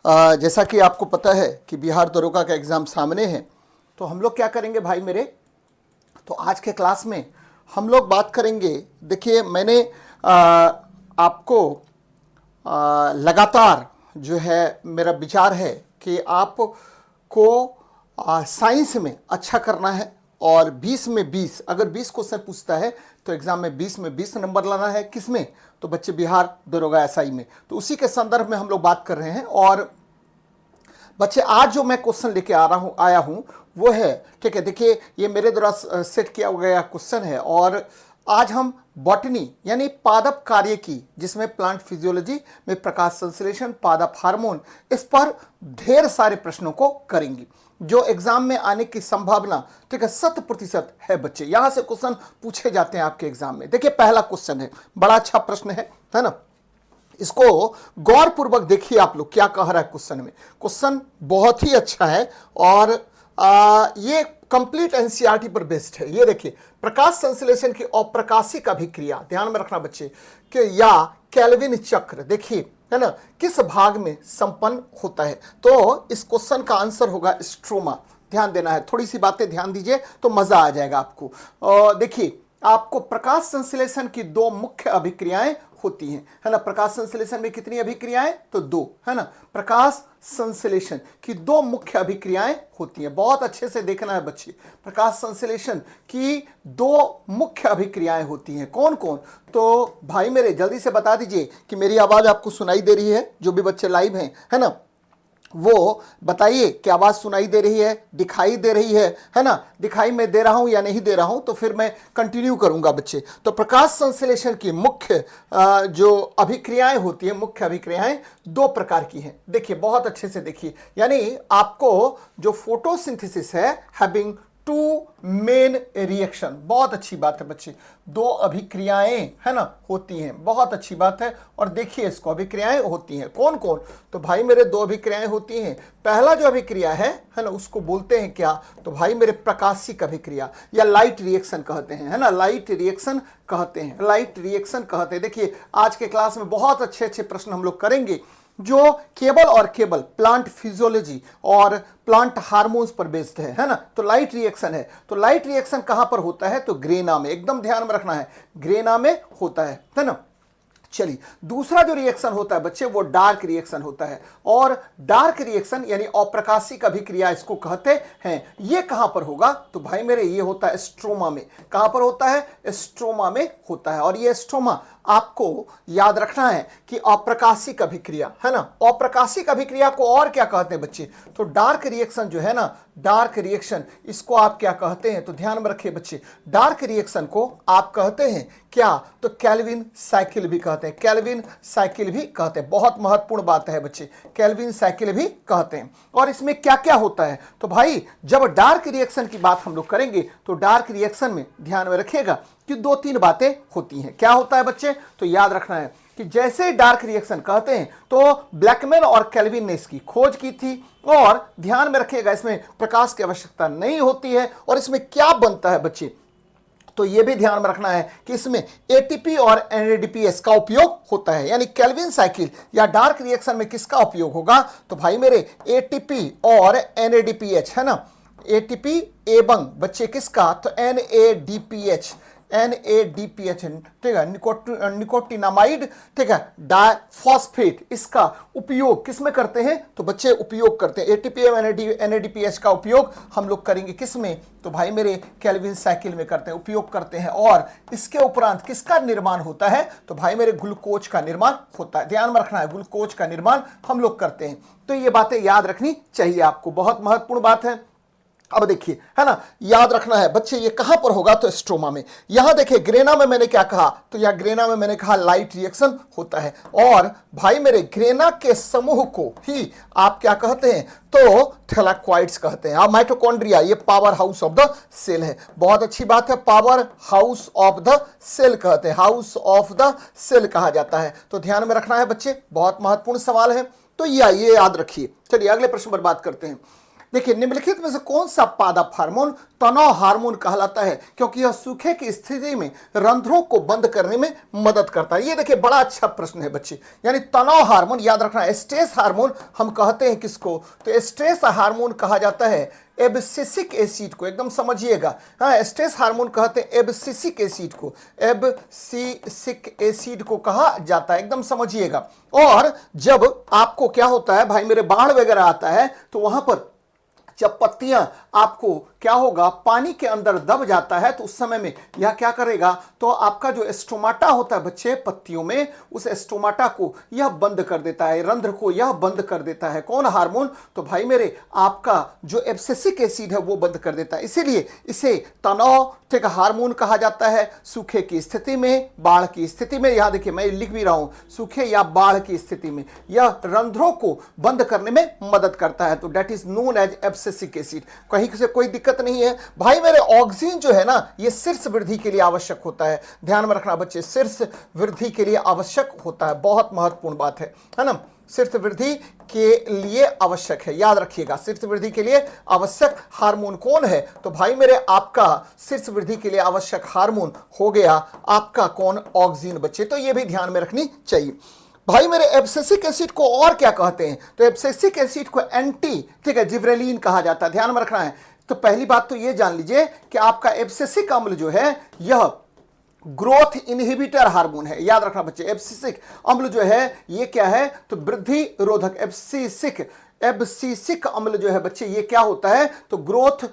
जैसा कि आपको पता है कि बिहार दरोगा का एग्ज़ाम सामने है, तो हम लोग क्या करेंगे भाई मेरे, तो आज के क्लास में हम लोग बात करेंगे। देखिए मैंने आपको लगातार जो है मेरा विचार है कि आपको साइंस में अच्छा करना है और 20 में 20, अगर 20 क्वेश्चन पूछता है तो एग्जाम में 20 में 20 नंबर लाना है। किस में? तो बच्चे बिहार दरोगा एसआई में। तो उसी के संदर्भ में हम लोग बात कर रहे हैं। और बच्चे आज जो मैं क्वेश्चन लेके आया हूं वो है, ठीक है, देखिए ये मेरे द्वारा सेट किया गया क्वेश्चन है। और आज हम बॉटनी यानी पादप कार्य की, जिसमें प्लांट फिजियोलॉजी में प्रकाश संश्लेषण, पादप हार्मोन, इस पर ढेर सारे प्रश्नों को करेंगे जो एग्जाम में आने की संभावना, ठीक है, 100% है बच्चे। यहां से क्वेश्चन पूछे जाते हैं आपके एग्जाम में। देखिए पहला क्वेश्चन है, बड़ा अच्छा प्रश्न है ना। इसको गौर पूर्वक देखिए आप लोग क्या कह रहा है क्वेश्चन में। क्वेश्चन बहुत ही अच्छा है और ये कंप्लीट एनसीईआरटी पर बेस्ड है। ये देखिए, प्रकाश संश्लेषण की अप्रकाशिक अभिक्रिया, ध्यान में रखना बच्चे, कि या केल्विन चक्र, देखिए है ना, किस भाग में संपन्न होता है। तो इस क्वेश्चन का आंसर होगा स्ट्रोमा। ध्यान देना है, थोड़ी सी बातें ध्यान दीजिए तो मजा आ जाएगा आपको। देखिए आपको प्रकाश संश्लेषण की दो मुख्य अभिक्रियाएं होती हैं, है ना। प्रकाश संश्लेषण में कितनी अभिक्रियाएं? तो दो, है ना। प्रकाश संश्लेषण की दो मुख्य अभिक्रियाएं होती हैं, बहुत अच्छे से देखना है बच्चे। प्रकाश संश्लेषण की दो मुख्य अभिक्रियाएं होती हैं, कौन कौन? तो भाई मेरे जल्दी से बता दीजिए कि मेरी आवाज आपको सुनाई दे रही है, जो भी बच्चे लाइव हैं, है ना, वो बताइए कि आवाज सुनाई दे रही है, दिखाई दे रही है ना। दिखाई मैं दे रहा हूं या नहीं दे रहा हूं, तो फिर मैं कंटिन्यू करूंगा बच्चे। तो प्रकाश संश्लेषण की मुख्य जो अभिक्रियाएं होती है, मुख्य अभिक्रियाएं दो प्रकार की हैं। देखिए बहुत अच्छे से देखिए, यानी आपको जो फोटोसिंथेसिस है हैविंग टू मेन रिएक्शन, बहुत अच्छी बात है बच्चे, दो अभिक्रियाएं, है ना, होती हैं, बहुत अच्छी बात है। और देखिए इसको अभिक्रियाएं होती हैं, कौन कौन? तो भाई मेरे दो अभिक्रियाएं होती हैं। पहला जो अभिक्रिया है ना, उसको बोलते हैं क्या? तो भाई मेरे प्रकाशिक अभिक्रिया या लाइट रिएक्शन कहते हैं, है ना, लाइट रिएक्शन कहते हैं, लाइट रिएक्शन कहते हैं। देखिए आज के क्लास में बहुत अच्छे अच्छे प्रश्न हम लोग करेंगे जो केवल और केवल प्लांट फिजियोलॉजी और प्लांट हार्मोन्स पर बेस्ड है ना। तो लाइट रिएक्शन है, तो लाइट रिएक्शन कहां पर होता है? तो ग्रेना में, एकदम ध्यान में रखना है, ग्रेना में होता है ना। चलिए दूसरा जो रिएक्शन होता है बच्चे, वो डार्क रिएक्शन होता है। और डार्क रिएक्शन यानी अप्रकाशिक अभिक्रिया इसको कहते हैं। ये कहां पर होगा? तो भाई मेरे ये होता है स्ट्रोमा में। कहां पर होता है? स्ट्रोमा में होता है। और ये स्ट्रोमा आपको याद रखना है कि अप्रकाशिक अभिक्रिया, है ना, अप्रकाशिक अभिक्रिया को और क्या कहते हैं बच्चे? तो डार्क रिएक्शन जो है ना, डार्क रिएक्शन, इसको आप क्या कहते हैं? तो ध्यान में रखिए बच्चे, डार्क रिएक्शन को आप कहते हैं क्या? तो केल्विन साइकिल भी कहते हैं, केल्विन साइकिल भी कहते हैं। बहुत महत्वपूर्ण बात है बच्चे, केल्विन साइकिल भी कहते हैं। और इसमें क्या क्या होता है? तो भाई जब डार्क रिएक्शन की बात हम लोग करेंगे तो डार्क रिएक्शन में ध्यान में रखिएगा कि दो तीन बातें होती हैं। क्या होता है बच्चे? तो याद रखना है कि जैसे डार्क रिएक्शन कहते हैं तो ब्लैकमैन और केल्विन ने इसकी खोज की थी। और ध्यान में रखिएगा इसमें प्रकाश की आवश्यकता नहीं होती है। और इसमें क्या बनता है बच्चे? तो यह भी ध्यान में रखना है कि इसमें एटीपी और एनएडीपीएस का उपयोग होता है। यानी केल्विन साइकिल या डार्क रिएक्शन में किसका उपयोग होगा? तो भाई मेरे एटीपी और एनएडीपीएच, है ना, एटीपी एवं बच्चे किसका? तो एनएडीपीएच, एनएडीपीएच, ठीक है, निकोटिनामाइड, ठीक है, डाइफॉस्फेट, इसका उपयोग किसमें करते हैं? तो बच्चे उपयोग करते हैं एटीपी एवं एनएडीपीएच का उपयोग हम लोग करेंगे किसमें? तो भाई मेरे केल्विन साइकिल में करते हैं, उपयोग करते हैं। और इसके उपरांत किसका निर्माण होता है? तो भाई मेरे ग्लूकोज का निर्माण होता है। ध्यान में रखना है, ग्लूकोज का निर्माण हम लोग करते हैं। तो ये बातें याद रखनी चाहिए आपको, बहुत महत्वपूर्ण बात है। अब देखिए, है ना, याद रखना है बच्चे, ये कहां पर होगा? तो स्ट्रोमा में। यहां देखिए ग्रेना में मैंने क्या कहा? तो यह ग्रेना में मैंने कहा लाइट रिएक्शन होता है। और भाई मेरे ग्रेना के समूह को ही आप क्या कहते हैं? तो थैलाक्वाइड्स कहते हैं। माइटोकॉन्ड्रिया ये power house of the cell है, बहुत अच्छी बात है, power house of the cell कहते हैं, हाउस ऑफ द सेल कहा जाता है। तो ध्यान में रखना है बच्चे, बहुत महत्वपूर्ण सवाल है। तो ये याद रखिए। चलिए अगले प्रश्न पर बात करते हैं। देखिए निम्नलिखित में से कौन सा पादप हार्मोन तनाव हार्मोन कहलाता है, क्योंकि यह सूखे की स्थिति में रंध्रों को बंद करने में मदद करता है। ये देखिए बड़ा अच्छा प्रश्न है बच्चे, यानी तनाव हार्मोन याद रखना। स्ट्रेस हार्मोन हम कहते हैं किसको, तो स्ट्रेस हार्मोन कहा जाता है एब्सिसिक एसिड को, एकदम समझिएगा। हाँ, स्ट्रेस हार्मोन कहते हैं एब्सिसिक एसिड को, एब्सिसिक एसिड को कहा जाता है, एकदम समझिएगा। और जब आपको क्या होता है भाई मेरे, बाढ़ वगैरह आता है तो वहां पर जब पत्तियां आपको क्या होगा पानी के अंदर दब जाता है, तो उस समय में यह क्या करेगा, तो आपका जो स्टोमाटा होता है बच्चे पत्तियों में, उस स्टोमाटा को यह बंद कर देता है, रंध्र को यह बंद कर देता है। कौन हार्मोन, तो भाई मेरे आपका जो एब्सिसिक एसिड है वो बंद कर देता है, इसीलिए इसे तनाव हार्मोन कहा जाता है। सूखे की स्थिति में, बाढ़ की स्थिति में, यहां देखिए मैं लिख भी रहा हूं, सूखे या बाढ़ की स्थिति में यह रंध्रों को बंद करने में मदद करता है, तो that is known as abscisic acid. कहीं से कोई दिक्कत नहीं है भाई मेरे। ऑक्सीजन जो है ना, ये शीर्ष वृद्धि के लिए आवश्यक होता है, ध्यान में रखना बच्चे, शीर्ष वृद्धि के लिए आवश्यक होता है, बहुत महत्वपूर्ण बात है ना। शीर्ष वृद्धि के लिए आवश्यक है, याद रखिएगा। शीर्ष वृद्धि के लिए आवश्यक हार्मोन कौन है, तो भाई मेरे आपका शीर्ष वृद्धि के लिए आवश्यक हार्मोन हो गया आपका कौन, ऑक्सीजन बच्चे, तो ये भी ध्यान में रखनी चाहिए। भाई मेरे एब्सिसिक एसिड को और क्या कहते हैं, तो एब्सिसिक एसिड को एंटी जिब्रेलिन कहा जाता है, ध्यान में रखना है। तो पहली बात तो ये जान लीजिए कि आपका एब्सिसिक अम्ल जो है यह ग्रोथ इनहिबिटर हार्मोन है, याद रखना बच्चे। एब्सिसिक अम्ल जो है ये क्या है, तो वृद्धि रोधक। एब्सिसिक अम्ल जो है बच्चे ये क्या होता है, तो ग्रोथ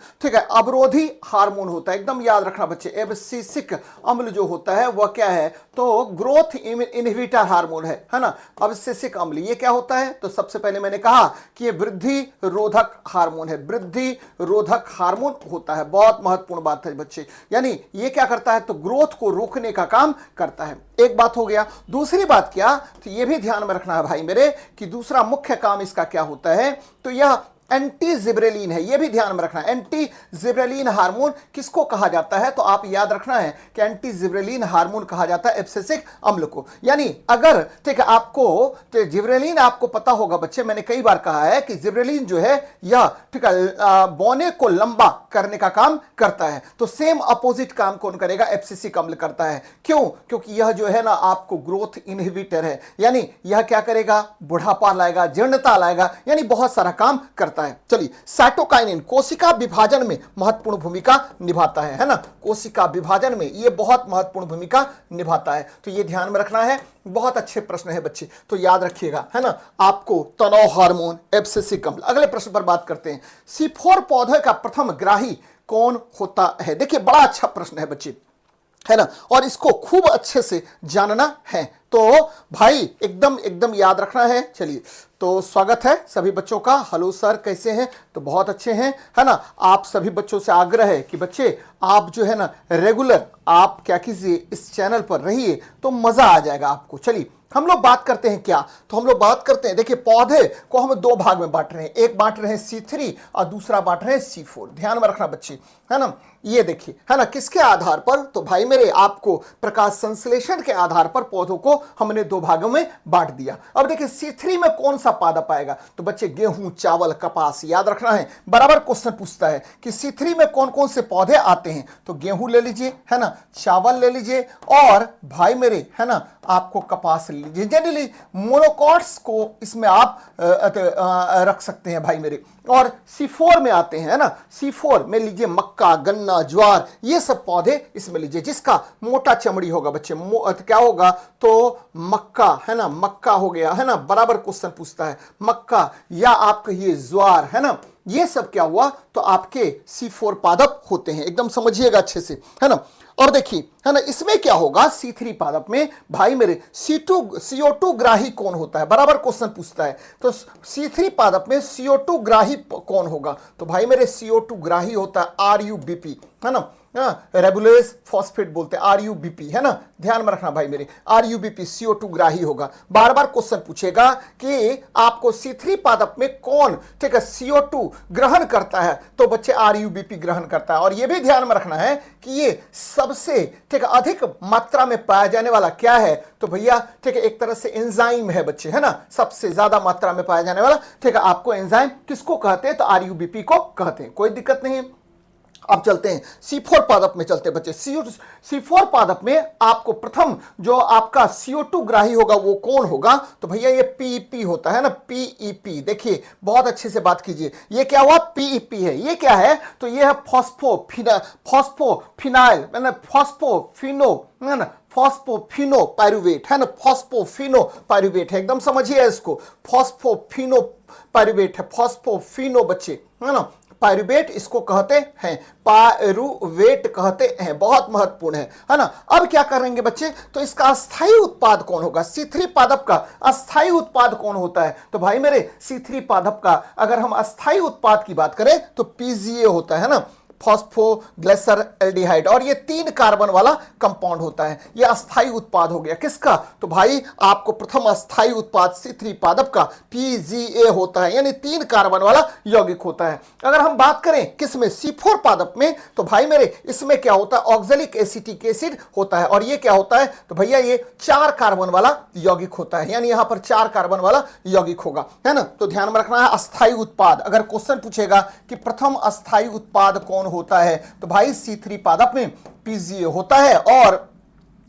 अवरोधी हार्मोन होता है, एकदम याद रखना बच्चे। एब्सिसिक अम्ल जो होता है वह क्या है, तो ग्रोथ इनहिबिटर हार्मोन है ना। एब्सिसिक अम्ल ये क्या होता है, तो सबसे पहले मैंने कहा कि ये वृद्धि रोधक हार्मोन है, वृद्धि रोधक हार्मोन होता है, बहुत महत्वपूर्ण बात है बच्चे। यानी ये क्या करता है, तो ग्रोथ को रोकने का काम करता है। एक बात हो गया। दूसरी बात क्या, तो ये भी ध्यान में रखना है भाई मेरे कि दूसरा मुख्य काम इसका क्या होता है, तो यह एंटी जिब्रेलिन है, यह भी ध्यान में रखना है। एंटी जिब्रेलिन हार्मोन किसको कहा जाता है, तो आप याद रखना है कि एंटी जिब्रेलिन हार्मोन कहा जाता है एब्सिसिक अम्ल को। यानी अगर ठीक है आपको तो जिब्रेलिन आपको पता होगा बच्चे, मैंने कई बार कहा है कि जिब्रेलिन जो है यह ठीक है बोने को लंबा करने का काम करता है, तो सेम अपोजिट काम कौन करेगा, एब्सिसिक अम्ल करता है। क्यों, क्योंकि यह जो है ना आपको ग्रोथ इनहिबिटर है, यानी यह क्या करेगा, बुढ़ापा लाएगा, जीर्णता लाएगा, यानी बहुत सारा काम करता है। चलिए, साइटोकाइनिन कोशिका विभाजन में महत्वपूर्ण भूमिका निभाता है ना, कोशिका विभाजन में ये बहुत महत्वपूर्ण भूमिका निभाता है, तो ये ध्यान में रखना है। बहुत अच्छे प्रश्न है बच्चे, तो याद रखिएगा है ना आपको तनाव हार्मोन, एब्सिसिक अम्ल। अगले प्रश्न पर बात करते हैं, C4 पौधे का प्रथम ग्राही कौन होता है। देखिए बड़ा अच्छा प्रश्न है बच्चे, है ना, और इसको खूब अच्छे से जानना है, तो भाई एकदम एकदम याद रखना है। चलिए, तो स्वागत है सभी बच्चों का। हेलो सर, कैसे हैं, तो बहुत अच्छे हैं, है ना। आप सभी बच्चों से आग्रह है कि बच्चे आप जो है ना रेगुलर आप क्या कीजिए, इस चैनल पर रहिए, तो मजा आ जाएगा आपको। चलिए हम लोग बात करते हैं क्या, तो हम लोग बात करते हैं, देखिए पौधे को हम दो भाग में बांट रहे हैं, एक बांट रहे हैं C3 और दूसरा बांट रहे हैं C4, ध्यान में रखना बच्चे, है ना। ये देखिए है ना, किसके आधार पर, तो भाई मेरे आपको प्रकाश संश्लेषण के आधार पर पौधों को हमने दो भागों में बांट दिया। अब देखिए C3 में कौन सा पादप आएगा, तो बच्चे गेहूं, चावल, कपास, याद रखना है। बराबर क्वेश्चन पूछता है कि C3 में कौन कौन से पौधे आते हैं, तो गेहूं ले लीजिए, है ना, चावल ले लीजिए, और भाई मेरे है ना आपको कपास ले लीजिए। जनरली मोनोकॉट्स को इसमें आप रख सकते हैं भाई मेरे। और C4 में आते हैं, है ना, C4 में लीजिए मक्का, गन्ना, ज्वार, ये सब पौधे इसमें लीजिए, जिसका मोटा चमड़ी होगा बच्चे, क्या होगा, तो मक्का, है ना, मक्का हो गया, है ना। बराबर क्वेश्चन पूछता है, मक्का या आप कहिए ज्वार, है ना, ये सब क्या हुआ, तो आपके C4 पादप होते हैं, एकदम समझिएगा अच्छे से, है ना। और देखिए है ना, इसमें क्या होगा, C3 पादप में भाई मेरे CO2 ग्राही कौन होता है, बराबर क्वेश्चन पूछता है। तो C3 पादप में CO2 ग्राही कौन होगा, तो भाई मेरे CO2 ग्राही होता है RUBP, है ना, रेबुलेज फॉस्फेट बोलते हैं, आरयूबीपी, है ना, ध्यान में रखना भाई मेरे, आरयूबीपी CO2 ग्राही होगा। बार बार क्वेश्चन पूछेगा कि आपको C3 पादप में कौन, ठीक है, CO2 ग्रहण करता है, तो बच्चे आरयूबीपी ग्रहण करता है। और यह भी ध्यान में रखना है कि ये सबसे, ठीक है, अधिक मात्रा में पाया जाने वाला क्या है, तो भैया ठीक है एक तरह से एंजाइम है बच्चे, है ना, सबसे ज्यादा मात्रा में पाया जाने वाला, ठीक है, आपको एंजाइम किसको कहते हैं, तो आरयूबीपी को कहते हैं, कोई दिक्कत नहीं। अब चलते हैं C4 पादप में, चलते हैं बच्चे। C4 पादप में आपको प्रथम जो आपका CO2 ग्राही होगा वो कौन होगा, तो भैया ये PEP होता है ना, PEP। देखिए बहुत अच्छे से बात कीजिए, ये क्या हुआ, PEP है। ये क्या है, तो ये है फॉस्फोफिनाइल, फॉस्फोफिनो, है ना, फॉस्फोफिनो पायरुवेट, है ना, फॉस्फोफिनो पायरुवेट है, एकदम समझिए इसको, फॉस्फोफिनो पायरुवेट है, फॉस्फोफिनो बच्चे, है ना, पायरुवेट इसको कहते हैं, पायरुवेट कहते हैं, बहुत महत्वपूर्ण है ना। अब क्या करेंगे बच्चे, तो इसका अस्थायी उत्पाद कौन होगा, C3 पादप का अस्थायी उत्पाद कौन होता है, तो भाई मेरे C3 पादप का अगर हम अस्थायी उत्पाद की बात करें तो PGA होता है ना, फॉस्फोग्लिसर एल्डिहाइड, और ये 3 कार्बन वाला कंपाउंड होता है। ये अस्थायी उत्पाद हो गया किसका, तो भाई आपको प्रथम अस्थायी उत्पाद C3 पादप का PGA होता है, यानी 3 कार्बन वाला यौगिक होता है। अगर हम बात करें किसमें, C4 पादप में, तो भाई मेरे इसमें क्या होता है, ऑक्जेलिक एसिटिक एसिड होता है, और ये क्या होता है, तो भैया ये 4 कार्बन वाला यौगिक होता है, यानी यहां पर 4 कार्बन वाला यौगिक होगा, है ना। तो ध्यान में रखना है अस्थायी उत्पाद, अगर क्वेश्चन पूछेगा कि प्रथम अस्थायी उत्पाद कौन होता है, तो भाई C3 पादप में PGA होता है, और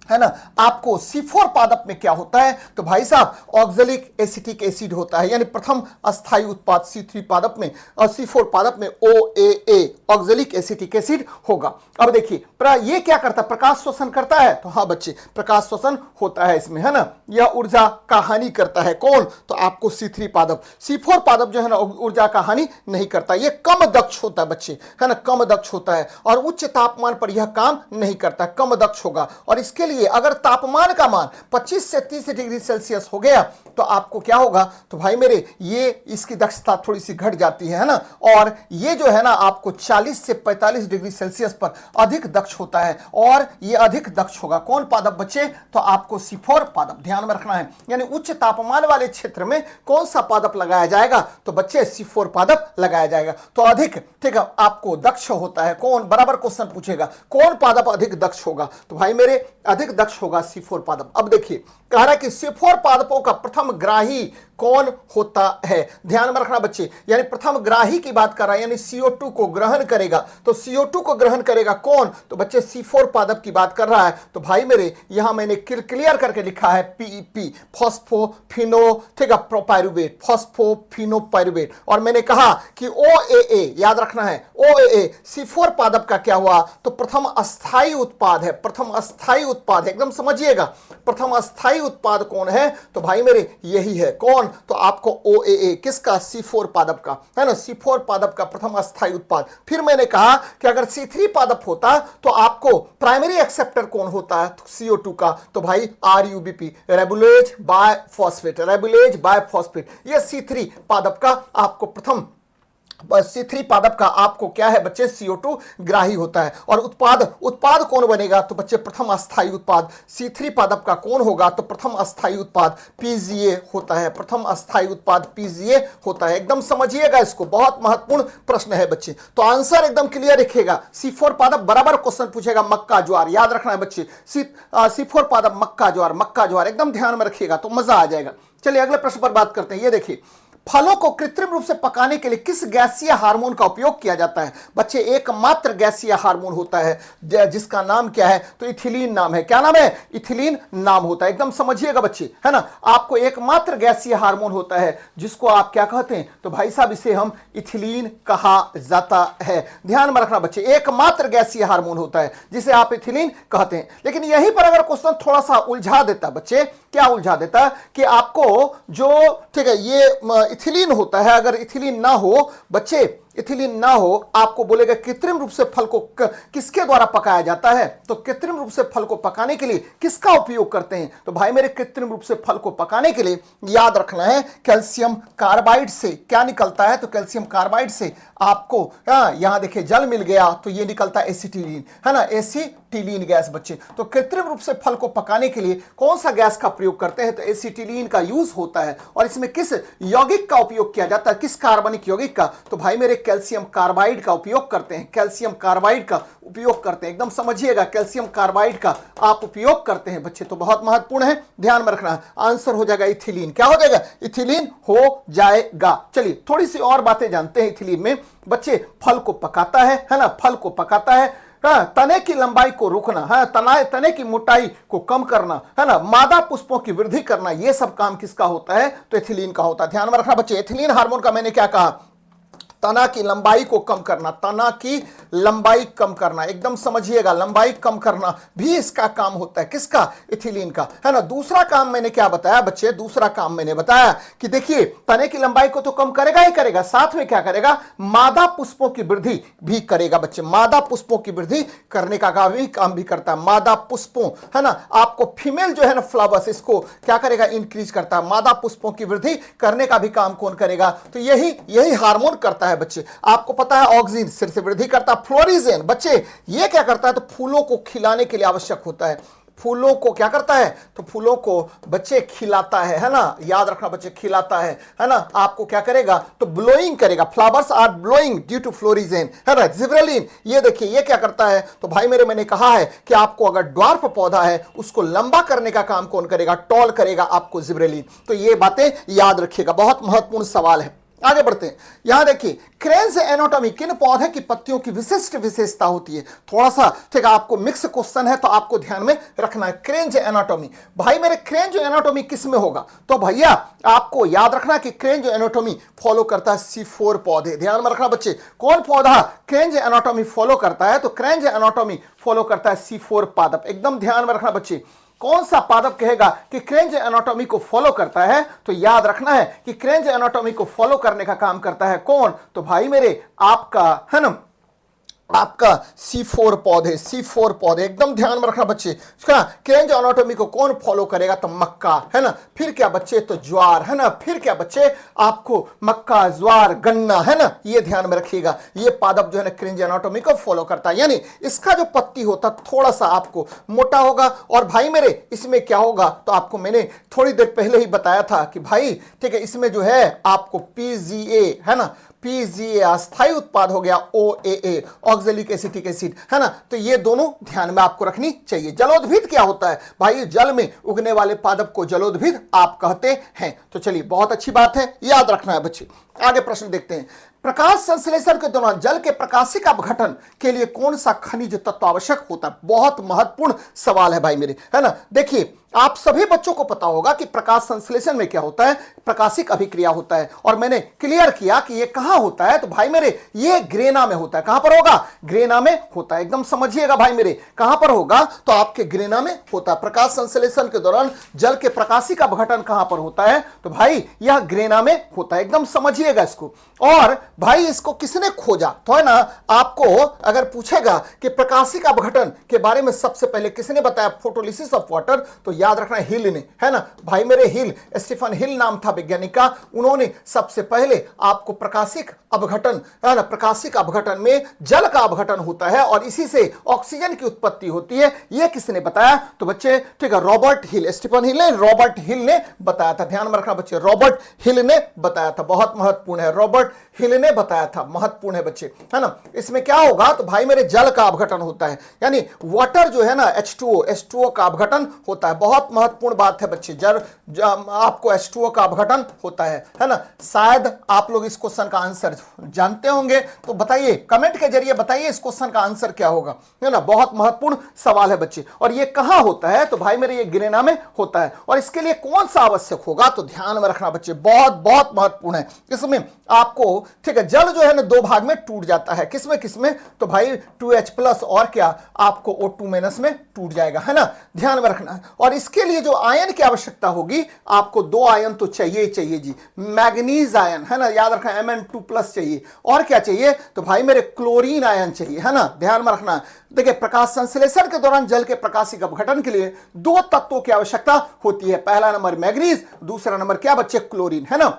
है ना आपको C4 पादप में क्या होता है, तो भाई साहब ऑक्जेलिक एसिटिक एसिड होता है, यानी प्रथम अस्थायी उत्पाद C3 पादप में और C4 पादप में OAA ऑक्जेलिक एसिटिक एसिड होगा। अब देखिए ये क्या करता है, प्रकाश शोषण करता है, तो हाँ बच्चे प्रकाश शोषण होता है इसमें, है ना, यह ऊर्जा का हानि करता है, कौन, तो आपको C3 पादप। C4 पादप जो है ना ऊर्जा का हानि नहीं करता, ये कम दक्ष होता है बच्चे, है ना, कम दक्ष होता है, और उच्च तापमान पर यह काम नहीं करता, कम दक्ष होगा। और इसके लिए अगर तापमान का मान 25 से 30 डिग्री सेल्सियस हो गया तो आपको क्या होगा, तो भाई मेरे ये इसकी दक्षता थोड़ी सी घट जाती है ना, और ये जो है ना आपको 40 से 45 डिग्री सेल्सियस पर अधिक दक्ष होता है, और ये अधिक दक्ष होगा कौन पादप बच्चे, तो आपको C4 पादप, ध्यान में रखना है। यानी उच्च तापमान वाले क्षेत्र में कौन सा पादप लगाया जाएगा, तो बच्चे C4 पादप लगाया जाएगा, तो अधिक, ठीक है, आपको दक्ष होता है कौन, बराबर क्वेश्चन पूछेगा कौन पादप अधिक दक्ष होगा, तो भाई मेरे अधिक दक्ष होगा C4 पादप। अब देखिए कह रहा है कि C4 पादपों का प्रथम ग्राही कौन होता है, ध्यान में रखना बच्चे, यानी प्रथम ग्राही की बात कर रहा है, यानी CO2 को ग्रहण करेगा, तो CO2 को ग्रहण करेगा कौन, तो बच्चे C4 पादप की बात कर रहा है, तो भाई मेरे यहां मैंने क्लियर करके लिखा है PEP, फॉस्फोफिनो, ठीक है, पायरुवेट, फॉस्फोफिनो पायरुवेट, और मैंने कहा कि OAA, याद रखना है OAA C4 पादप का क्या हुआ, तो प्रथम अस्थायी उत्पाद है, प्रथम अस्थायी उत्पाद है, एकदम समझिएगा, प्रथम अस्थायी उत्पाद कौन है, तो भाई मेरे यही है कौन, तो आपको OAA किसका, C4 पादप का, है ना, C4 पादप का प्रथम अस्थायी उत्पाद। फिर मैंने कहा कि अगर C3 पादप होता तो आपको प्राइमरी एक्सेप्टर कौन होता है, CO2 का, तो भाई RUBP, रेबुलेज बायफॉस्फेट, रेबुलेज बायफॉस्फेट, ये C3 पादप का आपको प्रथम, C3 पादप का आपको क्या है बच्चे, CO2 ग्राही होता है। और उत्पाद कौन बनेगा, तो बच्चे प्रथम अस्थायी उत्पाद C3 पादप का कौन होगा, तो प्रथम अस्थायी उत्पाद PGA होता है, प्रथम अस्थायी उत्पाद PGA होता है, एकदम समझिएगा इसको, बहुत महत्वपूर्ण प्रश्न है बच्चे। तो आंसर एकदम क्लियर रखिएगा, C4 पादप बराबर क्वेश्चन पूछेगा मक्का ज्वार, याद रखना है बच्चे, C4 पादप मक्का ज्वार, एकदम ध्यान में रखिएगा तो मजा आ जाएगा। चलिए अगले प्रश्न पर बात करते हैं। ये देखिए, फलों को कृत्रिम रूप से पकाने के लिए किस गैसीय हार्मोन का उपयोग किया जाता है, बच्चे एकमात्र गैसीय हार्मोन होता है जिसका नाम क्या है, तो इथिलीन नाम है, क्या नाम है, इथिलीन नाम होता है, एकदम समझिएगा बच्चे, है ना, आपको एकमात्र गैसीय हार्मोन होता है जिसको आप क्या कहते हैं, तो भाई साहब इसे हम इथिलीन कहा जाता है, ध्यान में रखना बच्चे, एकमात्र गैसीय हार्मोन होता है जिसे आप इथिलीन कहते हैं। लेकिन यहीं पर अगर क्वेश्चन थोड़ा सा उलझा देता बच्चे, क्या उलझा देता कि आपको जो, ठीक है, ये इथिलीन होता है, अगर इथिलीन ना हो बच्चे, इथिलीन ना हो, आपको बोलेगा कृत्रिम रूप से फल को किसके द्वारा पकाया जाता है, तो कृत्रिम रूप से फल को पकाने के लिए किसका उपयोग करते हैं, तो भाई मेरे कृत्रिम रूप से फल को पकाने के लिए याद रखना है कैल्शियम कार्बाइड से क्या निकलता है, तो कैल्शियम कार्बाइड से आपको यहां देखिए जल मिल गया तो ये निकलता है एसिटिलीन, है ना, एसिटिलीन गैस बच्चे। तो कृत्रिम रूप से फल को पकाने के लिए कौन सा गैस का प्रयोग करते हैं, तो एसिटिलीन का यूज होता है। और इसमें किस यौगिक का उपयोग किया जाता है, किस कार्बनिक यौगिक का, तो भाई मेरे कैल्शियम कार्बाइड का उपयोग करते हैं, कैल्शियम कार्बाइड का उपयोग करते हैं, एकदम समझिएगा, कैल्शियम कार्बाइड का आप उपयोग करते हैं बच्चे। तो बहुत महत्वपूर्ण है, ध्यान में रखना। आंसर हो जाएगा इथिलीन, क्या हो जाएगा, इथिलीन हो जाएगा। चलिए थोड़ी सी और बातें जानते हैं इथिलीन में बच्चे। फल को पकाता है ना, फल को पकाता है, तने की लंबाई को रोकना है, तने की मोटाई को कम करना, है ना, मादा पुष्पों की वृद्धि करना, ये सब काम किसका होता है, तो एथिलीन का होता है। ध्यान में रखना बच्चे, एथिलीन हार्मोन का मैंने क्या कहा, तना की लंबाई को कम करना, तना की लंबाई कम करना, एकदम समझिएगा, लंबाई कम करना भी इसका काम होता है, किसका, इथिलीन का, है ना। दूसरा काम मैंने क्या बताया बच्चे, दूसरा काम मैंने बताया कि देखिए तने की लंबाई को तो कम करेगा ही करेगा, साथ में क्या करेगा, मादा पुष्पों की वृद्धि भी करेगा बच्चे, मादा पुष्पों की वृद्धि करने का काम भी करता है, मादा पुष्पों, है ना, आपको फीमेल जो है ना फ्लावर्स, इसको क्या करेगा, इंक्रीज करता है, मादा पुष्पों की वृद्धि करने का भी काम कौन करेगा, तो यही हार्मोन करता है बच्चे। आपको पता है ऑक्सिन सिर से वृद्धि करता है, फ्लोरिजेन बच्चे ये क्या करता है, तो फूलों को खिलाने के लिए आवश्यक होता है, फूलों को क्या करता है, तो फूलों को बच्चे खिलाता है ना, याद रखना बच्चे, खिलाता है ना, आपको क्या करेगा, तो ब्लोइंग करेगा, flowers are blowing due to florigen, है ना, जिब्रेलिन, ये देखिए ये क्या करता है, तो भाई मेरे मैंने कहा है कि आपको अगर ड्वार्फ पौधा है उसको लंबा करने का काम कौन करेगा, टॉल करेगा आपको जिब्रेलिन। तो ये बातें याद रखिएगा, बहुत महत्वपूर्ण सवाल है। आगे बढ़ते हैं, यहां देखिए क्रेन्ज एनाटॉमी, किन पौधे की पत्तियों की विशिष्ट विशेषता होती है, थोड़ा सा ठीक है, आपको मिक्स क्वेश्चन है तो आपको ध्यान में रखना है। क्रेन्ज एनाटॉमी, भाई मेरे क्रेन्ज एनाटॉमी किस में होगा, तो भैया आपको याद रखना कि क्रेन्ज एनाटॉमी फॉलो करता है C4 पौधे, ध्यान में रखना बच्चे, कौन पौधा क्रेन्ज एनाटॉमी फॉलो करता है, तो क्रेन्ज एनाटॉमी फॉलो करता है C4 पादप, एकदम ध्यान में रखना बच्चे। कौन सा पादप कहेगा कि क्रेन्ज एनाटॉमी को फॉलो करता है, तो याद रखना है कि क्रेन्ज एनाटॉमी को फॉलो करने का काम करता है कौन, तो भाई मेरे आपका, है ना, आपका C4 पौधे, C4 पौधे, एकदम ध्यान में रखना बच्चे। क्रेन्ज एनाटॉमी को कौन फॉलो करेगा, तो मक्का, है ना, फिर क्या बच्चे, तो ज्वार, है ना, फिर क्या बच्चे, आपको मक्का, ज्वार, गन्ना, है ना, ये ध्यान में रखिएगा, ये पादप जो है ना क्रेन्ज एनाटॉमी को फॉलो करता है। यानी इसका जो पत्ती होता थोड़ा सा आपको मोटा होगा, और भाई मेरे इसमें क्या होगा, तो आपको मैंने थोड़ी देर पहले ही बताया था कि भाई ठीक है, इसमें जो है आपको PGA, है ना, PGA अस्थायी उत्पाद हो गया, OAA ऑक्जेलिक एसिटिक एसिड, है ना, तो ये दोनों ध्यान में आपको रखनी चाहिए। जलोद्भिद क्या होता है, भाई जल में उगने वाले पादप को जलोद्भिद आप कहते हैं। तो चलिए बहुत अच्छी बात है, याद रखना है बच्चे। आगे प्रश्न देखते हैं, प्रकाश संश्लेषण के दौरान जल के प्रकाशिक अपघटन के लिए कौन सा खनिज तत्व आवश्यक होता है, बहुत महत्वपूर्ण सवाल है भाई मेरे, है ना। देखिए आप सभी बच्चों को पता होगा कि प्रकाश संश्लेषण में क्या होता है, प्रकाशिक अभिक्रिया होता है, और मैंने क्लियर किया कि ये कहां होता है, तो भाई मेरे ये ग्रेना में होता है। कहां पर होगा, ग्रेना में होता है, एकदम समझिएगा भाई मेरे, कहां पर होगा, तो आपके ग्रेना में होता है। प्रकाश संश्लेषण के दौरान जल के प्रकाशिक अपघटन कहां पर होता है, तो भाई यह ग्रेना में होता है, एकदम समझिएगा इसको। और भाई इसको किसने खोजा, तो है ना, आपको अगर पूछेगा कि प्रकाशिक अपघटन के बारे में सबसे पहले किसने बताया, फोटोलिसिस ऑफ वाटर, तो याद रखना हिल ने, है ना, भाई मेरे हिल, स्टीफन हिल नाम था वैज्ञानिक का, उन्होंने सबसे पहले आपको प्रकाशिक अपघटन, है ना, प्रकाशिक अपघटन में जल का अपघटन होता है और इसी से ऑक्सीजन की उत्पत्ति होती है, यह किसने बताया, तो बच्चे ठीक है, रॉबर्ट हिल, स्टीफन हिल ने, रॉबर्ट हिल ने बताया था, ध्यान में रखना बच्चे, रॉबर्ट हिल ने बताया था, बहुत महत्वपूर्ण है, रॉबर्ट हिल ने बताया था, महत्वपूर्ण है बच्चे, है ना। इसमें क्या होगा, तो भाई मेरे जल का अपघटन होता है, यानी वाटर जो है ना, H2O का अपघटन होता है, बहुत महत्वपूर्ण बात है बच्चे, आपको H2O का अपघटन होता है ना। शायद आप लोग इस क्वेश्चन का आंसर जानते होंगे, तो बताइए कमेंट के जरिए, बताइए इस क्वेश्चन का आंसर क्या होगा, है ना, बहुत महत्वपूर्ण सवाल है बच्चे। और ये कहां होता है, तो भाई मेरे ये ग्रेना में होता है, और इसके लिए कौन सा आवश्यक होगा, तो ध्यान में रखना बच्चे, बहुत बहुत महत्वपूर्ण है। इसमें आपको ठीक है, जल जो है ना दो भाग में टूट जाता है, किसमें किसमें, तो भाई 2H+ और क्या आपको O2- में टूट जाएगा, है ना, ध्यान में रखना है। और इसके लिए जो आयन की आवश्यकता होगी, आपको 2 आयन तो चाहिए ही चाहिए जी। मैग्नीज आयन, है ना, याद रखना Mn2+ चाहिए। और क्या चाहिए? तो भाई मेरे क्लोरीन आयन चाहिए, है ना, ध्यान में रखना। देखिए, प्रकाश संश्लेषण के दौरान जल के प्रकाशिक अपघटन के लिए 2 तत्वों की आवश्यकता होती है। पहला नंबर मैग्नीज, दूसरा नंबर क्या बच्चे? क्लोरीन, है ना।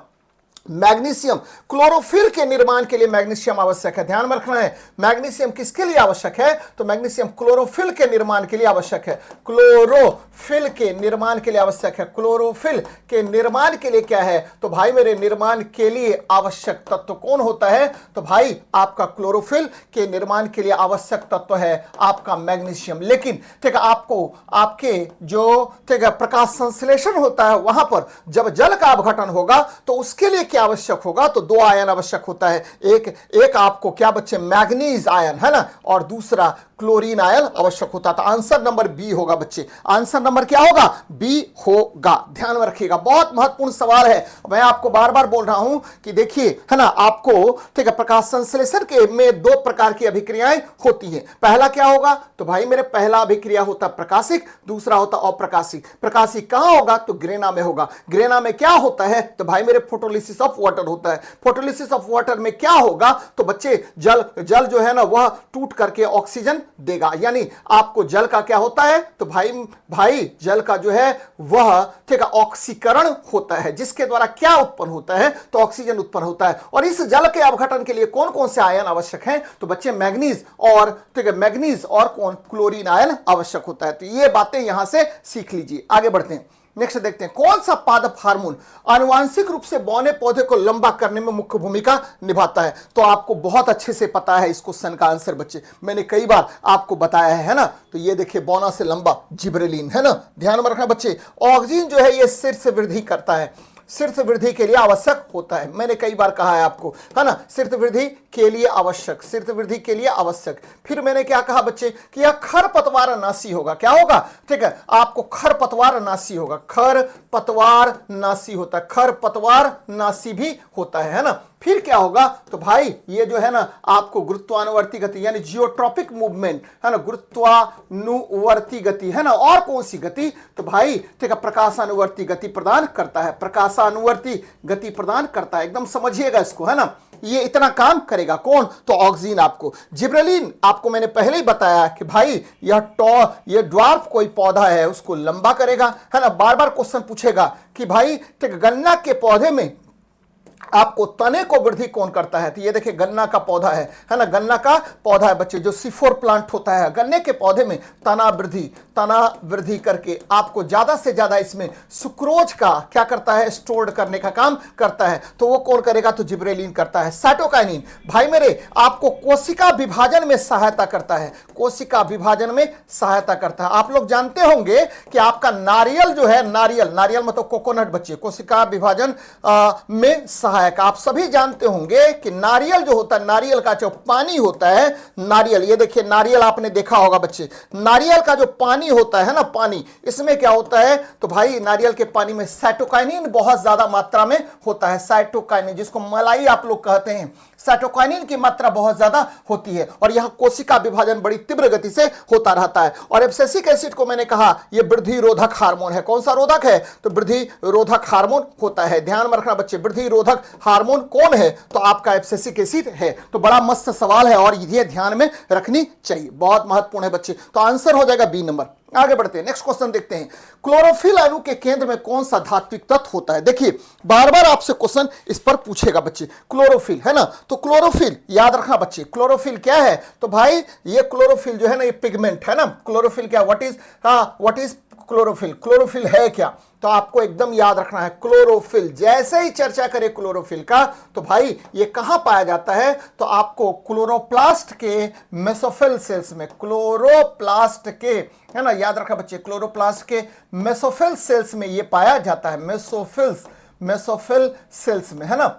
मैग्नीशियम, क्लोरोफिल के निर्माण के लिए मैग्नीशियम आवश्यक है। ध्यान में रखना है, मैग्नीशियम किसके लिए आवश्यक है? तो मैग्नीशियम क्लोरोफिल के निर्माण के लिए आवश्यक है। क्लोरोफिल के निर्माण के लिए आवश्यक है। क्लोरोफिल के निर्माण के लिए क्या है? तो भाई मेरे निर्माण के लिए आवश्यक तत्व कौन होता है? तो भाई आपका क्लोरोफिल के निर्माण के लिए आवश्यक तत्व है आपका मैग्नीशियम। लेकिन ठीक है, आपको आपके जो ठीक है प्रकाश संश्लेषण होता है, वहां पर जब जल का अपघटन होगा तो उसके लिए क्या आवश्यक होगा? तो 2 आयन आवश्यक होता है। एक आपको क्या बच्चे? मैग्नीज आयन, है ना, और दूसरा क्लोरीन आयन आवश्यक होता था। आंसर नंबर बी होगा बच्चे। आंसर नंबर क्या होगा? बी होगा। ध्यान में रखिएगा, बहुत महत्वपूर्ण सवाल है। मैं आपको बार बार बोल रहा हूं कि देखिए, है ना, आपको ठीक है प्रकाश संश्लेषण के में 2 प्रकार की अभिक्रियाएं होती है। पहला क्या होगा? तो भाई मेरे पहला अभिक्रिया होता प्रकाशिक, दूसरा होता अप्रकाशिक। प्रकाशिक कहां होगा? तो ग्रेना में होगा। ग्रेना में क्या होता है? तो भाई मेरे फोटोलिसिस ऑफ वाटर होता है। फोटोलिसिस ऑफ वाटर में क्या होगा? तो बच्चे जल जो है ना वह टूट करके ऑक्सीजन देगा। यानी आपको जल का क्या होता है? तो भाई जल का जो है वह ठीक है ऑक्सीकरण होता है, जिसके द्वारा क्या उत्पन्न होता है? तो ऑक्सीजन उत्पन्न होता है। और इस जल के अपघटन के लिए कौन कौन से आयन आवश्यक हैं? तो बच्चे मैग्नीज और ठीक है मैग्नीज और कौन? क्लोरीन आयन आवश्यक होता है। तो ये बातें यहां से सीख लीजिए। आगे बढ़ते हैं, नेक्स्ट देखते हैं, कौन सा पादप हार्मोन आनुवांशिक रूप से बौने पौधे को लंबा करने में मुख्य भूमिका निभाता है? तो आपको बहुत अच्छे से पता है इस क्वेश्चन का आंसर बच्चे, मैंने कई बार आपको बताया है ना। तो ये देखिए, बौना से लंबा जिब्रेलिन, है ना, ध्यान में रखना बच्चे। ऑक्सीजन जो है ये शीर्ष वृद्धि करता है, शीर्ष वृद्धि के लिए आवश्यक होता है। मैंने कई बार कहा है आपको, है ना, शीर्ष वृद्धि के लिए आवश्यक, शीर्ष वृद्धि के लिए आवश्यक। फिर मैंने क्या कहा बच्चे कि यह खरपतवार नाशी होगा। क्या होगा? ठीक है, आपको खरपतवार नाशी होगा। खरपतवार नाशी होता है, खरपतवार नाशी भी होता है ना। फिर क्या होगा? तो भाई ये जो है ना आपको गुरुत्वानुवर्ती गति यानी जियोट्रॉपिक मूवमेंट, है ना, गुरुत्वानुवर्ती गति, है ना, और कौन सी गति? तो भाई ठीक है प्रकाशानुवर्ती गति प्रदान करता है, प्रकाशानुवर्ती गति प्रदान करता है। एकदम समझिएगा इसको, है ना, ये इतना काम करेगा कौन? तो ऑक्सीजन। आपको जिब्रेलिन आपको मैंने पहले ही बताया कि भाई ये ड्वार्फ कोई पौधा है उसको लंबा करेगा, है ना। बार बार क्वेश्चन पूछेगा कि भाई ठीक गन्ना के पौधे में आपको तने को वृद्धि कौन करता है? तो ये देखिए गन्ना का पौधा है ना, गन्ना का पौधा है बच्चे, जो C4 प्लांट होता है। गन्ने के पौधे में तना वृद्धि करके आपको ज्यादा से ज्यादा इसमें सुक्रोज का क्या करता है? स्टोर्ड करने का काम करता है। तो वो कौन करेगा? तो जिब्रेलिन करता है। साइटोकाइनिन भाई मेरे आपको कोशिका विभाजन में सहायता करता है, कोशिका विभाजन में सहायता करता है। आप लोग जानते होंगे कि आपका नारियल जो है, नारियल मतलब कोकोनट बच्चे, कोशिका विभाजन में सहायता। आप सभी जानते होंगे कि नारियल जो होता है, नारियल का जो पानी होता है, नारियल, ये देखिए नारियल आपने देखा होगा बच्चे, नारियल का जो पानी होता है ना, पानी, इसमें क्या होता है? तो भाई नारियल के पानी में साइटोकाइनिन बहुत ज्यादा मात्रा में होता है। साइटोकाइनिन जिसको मलाई आप लोग कहते हैं, साइटोकाइनिन की मात्रा बहुत ज्यादा होती है और यहां कोशिका विभाजन बड़ी तीव्र गति से होता रहता है। और एब्सिसिक एसिड को मैंने कहा यह वृद्धि रोधक हार्मोन है। कौन सा रोधक है? तो वृद्धि रोधक हार्मोन होता है। ध्यान में रखना बच्चे, वृद्धि रोधक हार्मोन कौन है? तो आपका एब्सिसिक एसिड है। तो बड़ा मस्त सवाल है और ये ध्यान में रखनी चाहिए, बहुत महत्वपूर्ण है बच्चे। तो आंसर हो जाएगा बी नंबर। आगे बढ़ते हैं, नेक्स्ट क्वेश्चन देखते हैं, क्लोरोफिल अणु के केंद्र में कौन सा धात्विक तत्व होता है? देखिए बार बार आपसे क्वेश्चन इस पर पूछेगा बच्चे, क्लोरोफिल, है ना। तो क्लोरोफिल याद रखना बच्चे, क्लोरोफिल क्या है? तो भाई ये क्लोरोफिल जो है ना, ये पिगमेंट है ना। क्लोरोफिल क्या, व्हाट इज क्लोरोफिल? क्लोरोफिल है क्या? तो आपको एकदम याद रखना है, क्लोरोफिल जैसे ही चर्चा करें क्लोरोफिल का, तो भाई ये कहां पाया जाता है? तो आपको क्लोरोप्लास्ट के मेसोफिल सेल्स में, क्लोरोप्लास्ट के, है ना, याद रखा बच्चे, क्लोरोप्लास्ट के मेसोफिल सेल्स में ये पाया जाता है। मेसोफिल सेल्स में, है ना,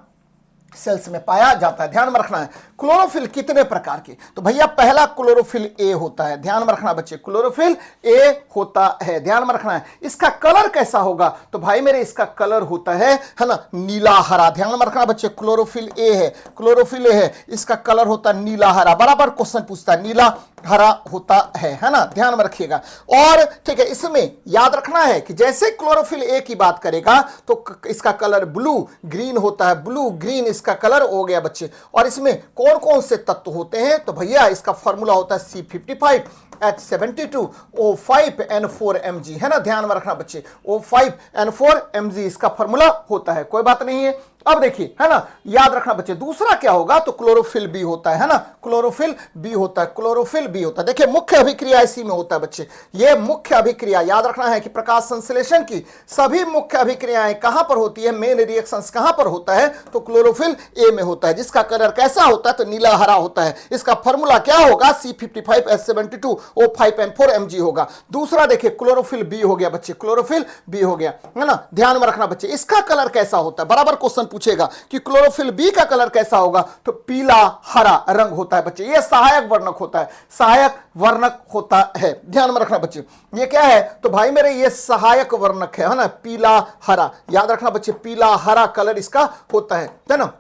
सेल्स में पाया जाता है। ध्यान में रखना है। क्लोरोफिल कितने प्रकार के? तो भैया पहला क्लोरोफिल ए होता है। ध्यान में रखना बच्चे, क्लोरोफिल ए होता है। ध्यान में रखना है। इसका कलर कैसा होगा? तो भाई मेरे इसका कलर होता है ना, नीला हरा। ध्यान में रखना बच्चे, क्लोरोफिल ए है, क्लोरोफिल ए है, इसका कलर होता है नीला हरा। बराबर क्वेश्चन पूछता है, नीला हरा होता है ना, ध्यान में रखिएगा। और ठीक है, इसमें याद रखना है कि जैसे क्लोरोफिल ए की बात करेगा तो इसका कलर ब्लू ग्रीन होता है, ब्लू ग्रीन इसका कलर हो गया बच्चे। और इसमें कौन कौन से तत्व होते हैं, तो भैया इसका फॉर्मूला होता है C55 H72 O5 N4 Mg, है ना, ध्यान में रखना बच्चे, O5 N4 Mg इसका फॉर्मूला होता है, कोई बात नहीं है। अब देखिए, है ना, याद रखना बच्चे, दूसरा क्या होगा, तो क्लोरोफिल बी होता है ना, क्लोरोफिल बी होता है, क्लोरोफिल बी होता है। देखिए मुख्य अभिक्रिया इसी में होता है बच्चे, ये मुख्य अभिक्रिया याद रखना है कि प्रकाश संश्लेषण की सभी मुख्य अभिक्रियाएं कहां पर होती है, मेन रिएक्शंस कहां पर होता है, तो क्लोरोफिल ए में होता है, जिसका कलर कैसा होता है, तो नीला हरा होता है। इसका फॉर्मूला क्या होगा, C55 H72 O5 N4 Mg होगा। दूसरा देखिए क्लोरोफिल बी हो गया बच्चे, क्लोरोफिल बी हो गया, है ना, ध्यान में रखना बच्चे। इसका कलर कैसा होता है, बराबर क्वेश्चन पूछेगा कि क्लोरोफिल बी का कलर कैसा होगा, तो पीला हरा रंग होता है बच्चे, ये सहायक वर्णक होता है, सहायक वर्णक होता है, ध्यान में रखना बच्चे। ये क्या है, तो भाई मेरे ये सहायक वर्णक है ना, पीला हरा, याद रखना बच्चे, पीला हरा कलर इसका होता है ना,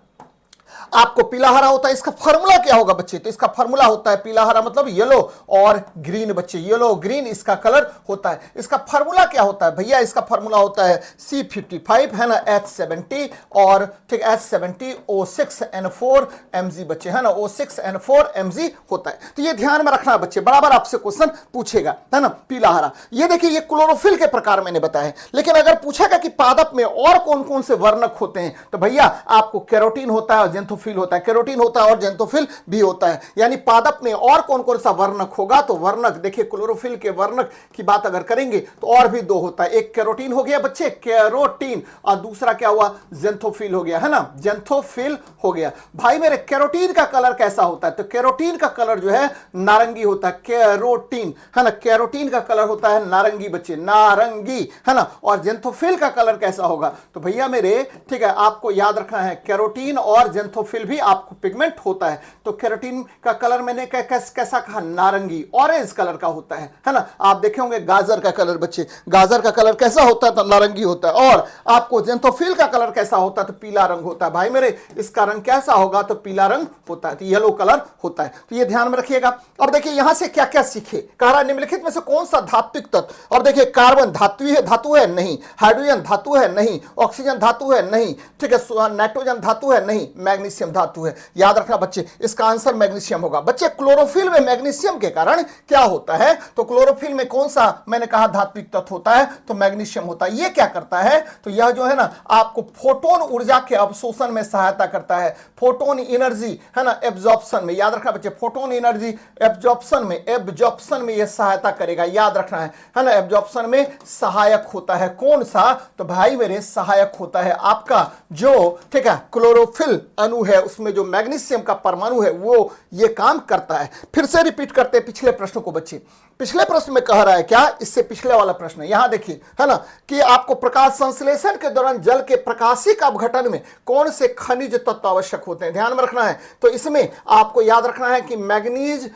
आपको पीला हरा होता है। इसका फॉर्मूला क्या होगा बच्चे, तो इसका फॉर्मूला होता है पीला हरा मतलब येलो और ग्रीन बच्चे, येलो ग्रीन इसका कलर होता है। इसका फॉर्मूला क्या होता है भैया, इसका फॉर्मूला होता है C55 है ना H70 और ठीक H70 O6 N4 Mg बच्चे, है ना, O6 N4 Mg होता है। तो ये ध्यान में रखना बच्चे, बराबर आपसे क्वेश्चन पूछेगा, है ना, पीला हरा। ये देखिए ये क्लोरोफिल के प्रकार मैंने बताया, लेकिन अगर पूछेगा कि पादप में और कौन कौन से वर्णक होते हैं, तो भैया आपको कैरोटीन होता है और जेंथोफिल होता है, कैरोटीन होता है और जेंथोफिल भी होता है। यानी पादप में और कौन कौन सा वर्णक होगा, तो वर्णक देखिए क्लोरोफिल के वर्णक की बात अगर करेंगे तो और भी दो होता है, एक कैरोटीन हो गया बच्चे, कैरोटीन, और दूसरा क्या हुआ, जेंथोफिल हो गया, है ना, जेंथोफिल हो गया। भाई मेरे कैरोटीन का कलर कैसा होता है, तो कैरोटीन का कलर जो है नारंगी होता है, कैरोटीन, है ना, कैरोटीन का कलर होता है नारंगी बच्चे, नारंगी, है ना। और जेंथोफिल का कलर कैसा होगा, तो भैया मेरे ठीक है आपको याद रखना है, कैरोटीन और जेंथोफिल भी आपको पिगमेंट होता है। तो कैरोटीन का कलर मैंने कैसा कहा, नारंगी, ऑरेंज कलर का होता है ना। आप देखे होंगे गाजर का कलर बच्चे, गाजर का कलर कैसा होता है, तो नारंगी होता है। और आपको जेंथोफिल का कलर कैसा होता है, तो पीला रंग होता है। भाई मेरे इसका रंग कैसा होगा, तो पीला रंग होता है, तो येलो कलर होता है। तो ये ध्यान में रखिएगा। अब देखिए यहां से क्या क्या सीखे, कह रहा निम्नलिखित में से कौन सा धात्विक तत्व, अब देखिए कार्बन धातु है नहीं, हाइड्रोजन धातु है नहीं, ऑक्सीजन धातु है नहीं, ठीक है, नाइट्रोजन धातु है नहीं, मैग्नीशियम धातु है। याद रखना बच्चे, इसका आंसर मैग्नीशियम होगा। बच्चे क्लोरोफिल में मैग्नीशियम के कारण क्या होता है, तो क्लोरोफिल में कौन सा मैंने कहा धात्विक तत्व होता है, तो मैग्नीशियम होता है। ये क्या करता है, तो यह जो है ना आपको फोटोन ऊर्जा के अवशोषण में सहायता करता है, फोटोन एनर्जी, है ना, एब्जॉर्प्शन में। याद रखना बच्चे, फोटोन एनर्जी एब्जॉर्प्शन में यह सहायता करेगा, याद रखना है ना, एब्जॉर्प्शन में सहायक होता है। कौन सा, तो भाई मेरे सहायक होता है आपका जो ठीक है क्लोरोफिल अणु है, उसमें जो मैग्नीशियम का परमाणु है वो ये काम करता है। फिर से रिपीट करते हैं पिछले प्रश्न को बच्चे। पिछले प्रश्न में कह रहा है क्या, इससे पिछले वाला प्रश्न यहां देखिए, है ना, कि आपको प्रकाश संश्लेषण के दौरान जल के प्रकाशिक अपघटन में कौन से खनिज तत्व आवश्यक होते हैं, ध्यान में रखना है। तो इसमें आपको याद रखना है कि मैग्नीज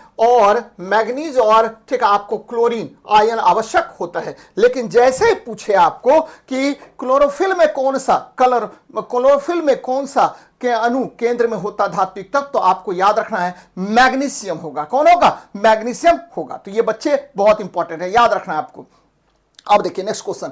और ठीक है आपको क्लोरीन आयन आवश्यक होता है। लेकिन जैसे ही पूछे आपको कि क्लोरोफिल में कौन सा कलर, क्लोरोफिल में कौन सा के अणु केंद्र में होता धात्विक तत्व, तो आपको याद रखना है मैग्नीशियम होगा। कौन होगा, मैग्नीशियम होगा। तो ये बच्चे बहुत इंपॉर्टेंट है, याद रखना है आपको। अब देखिए नेक्स्ट क्वेश्चन,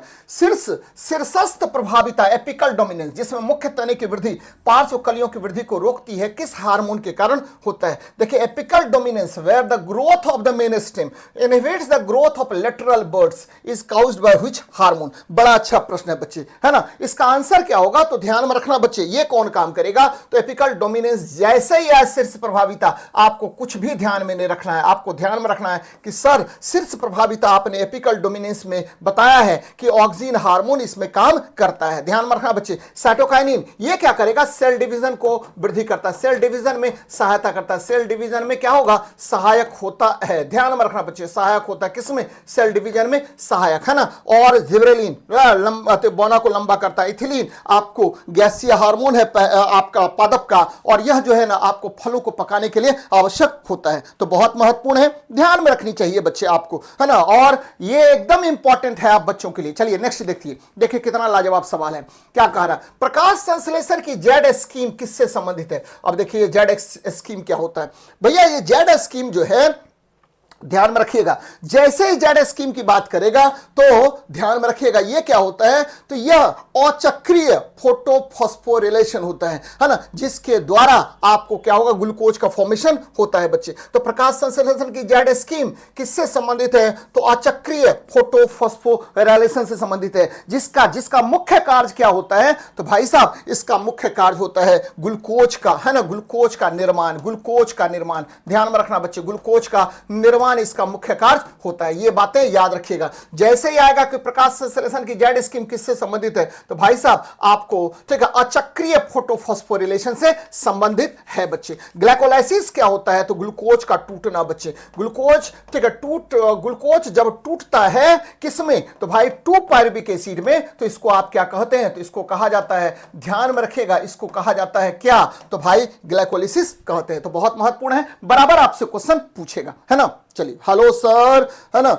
शीर्षस्थ प्रभाविता एपिकल डोमिनेंस, जिसमें मुख्य तने की वृद्धि पार्श्व कलियों की वृद्धि को रोकती है, किस हार्मोन के कारण होता है। देखिए apical dominance where the growth of the main stem inhibits the growth of lateral buds is caused by which hormone. बड़ा अच्छा प्रश्न है बच्चे, है ना। इसका आंसर क्या होगा, तो ध्यान में रखना बच्चे, ये कौन काम करेगा, तो एपिकल डोमिनेंस जैसे ही है शीर्ष प्रभाविता, आपको कुछ भी ध्यान में नहीं रखना है। आपको ध्यान में रखना है कि सर शीर्ष प्रभाविता आपने एपिकल डोमिनेंस में बताया है कि ऑक्सीजन हार्मोन इसमें काम करता है। ध्यान में रखना बच्चे, साइटोकाइनिन ये क्या करेगा, सेल डिवीजन को वृद्धि करता है, सेल डिवीजन में सहायता करता है। सेल डिवीजन में क्या होगा, सहायक होता है। ध्यान में रखना बच्चे, सहायक होता है किसमें, सेल डिवीजन में सहायक, है ना। और जिब्रेलिन बोना को लंबा करता है। इथिलीन आपको गैसीय हार्मोन है आपका पादप का, और यह जो है ना आपको फलों को पकाने के लिए आवश्यक होता है। तो बहुत महत्वपूर्ण है, ध्यान में रखनी चाहिए बच्चे आपको, है ना। और ये एकदम इंपॉर्टेंट है आप बच्चों के लिए। चलिए नेक्स्ट देखिए कितना लाजवाब सवाल है। क्या कह रहा है, प्रकाश संश्लेषण की जेड स्कीम किससे संबंधित है। अब देखिए जेड स्कीम क्या होता है भैया, ये जेड स्कीम जो है ध्यान में रखिएगा, जैसे ही जेड स्कीम की बात करेगा तो ध्यान में रखिएगा ये क्या होता है, तो यह अचक्रीय फोटोफॉस्फोरिलेशन होता है ना, जिसके द्वारा आपको क्या होगा, ग्लूकोज का फॉर्मेशन होता है बच्चे। तो प्रकाश संश्लेषण की जेड स्कीम किससे संबंधित है, तो अचक्रीय फोटोफॉस्फोरिलेशन से संबंधित है, जिसका मुख्य कार्य क्या होता है, तो भाई साहब इसका मुख्य कार्य होता है ग्लूकोज का, है ना, ग्लूकोज का निर्माण। ध्यान में रखना बच्चे, ग्लूकोज का निर्माण इसका मुख्य कार्य होता है। ये बातें याद रखिएगा। जैसे ही आएगा कि प्रकाश संश्लेषण की जेड स्कीम किससे संबंधित है, तो भाई साहब आपको ठीक है अचक्रीय फोटोफॉस्फोरिलेशन से संबंधित है बच्चे। ग्लाइकोलाइसिस क्या होता है, तो ग्लूकोज का टूटना बच्चे। ग्लूकोज ठीक है ग्लूकोज जब टूटता है किसमें, तो भाई 2 पायरुविक एसिड में, तो इसको आप क्या कहते हैं, तो इसको कहा जाता है, ध्यान में रखिएगा, इसको कहा जाता है क्या, तो भाई ग्लाइकोलाइसिस कहते हैं। तो बहुत महत्वपूर्ण है, बराबर आपसे क्वेश्चन पूछेगा, है ना। चलिए, हेलो सर, है ना,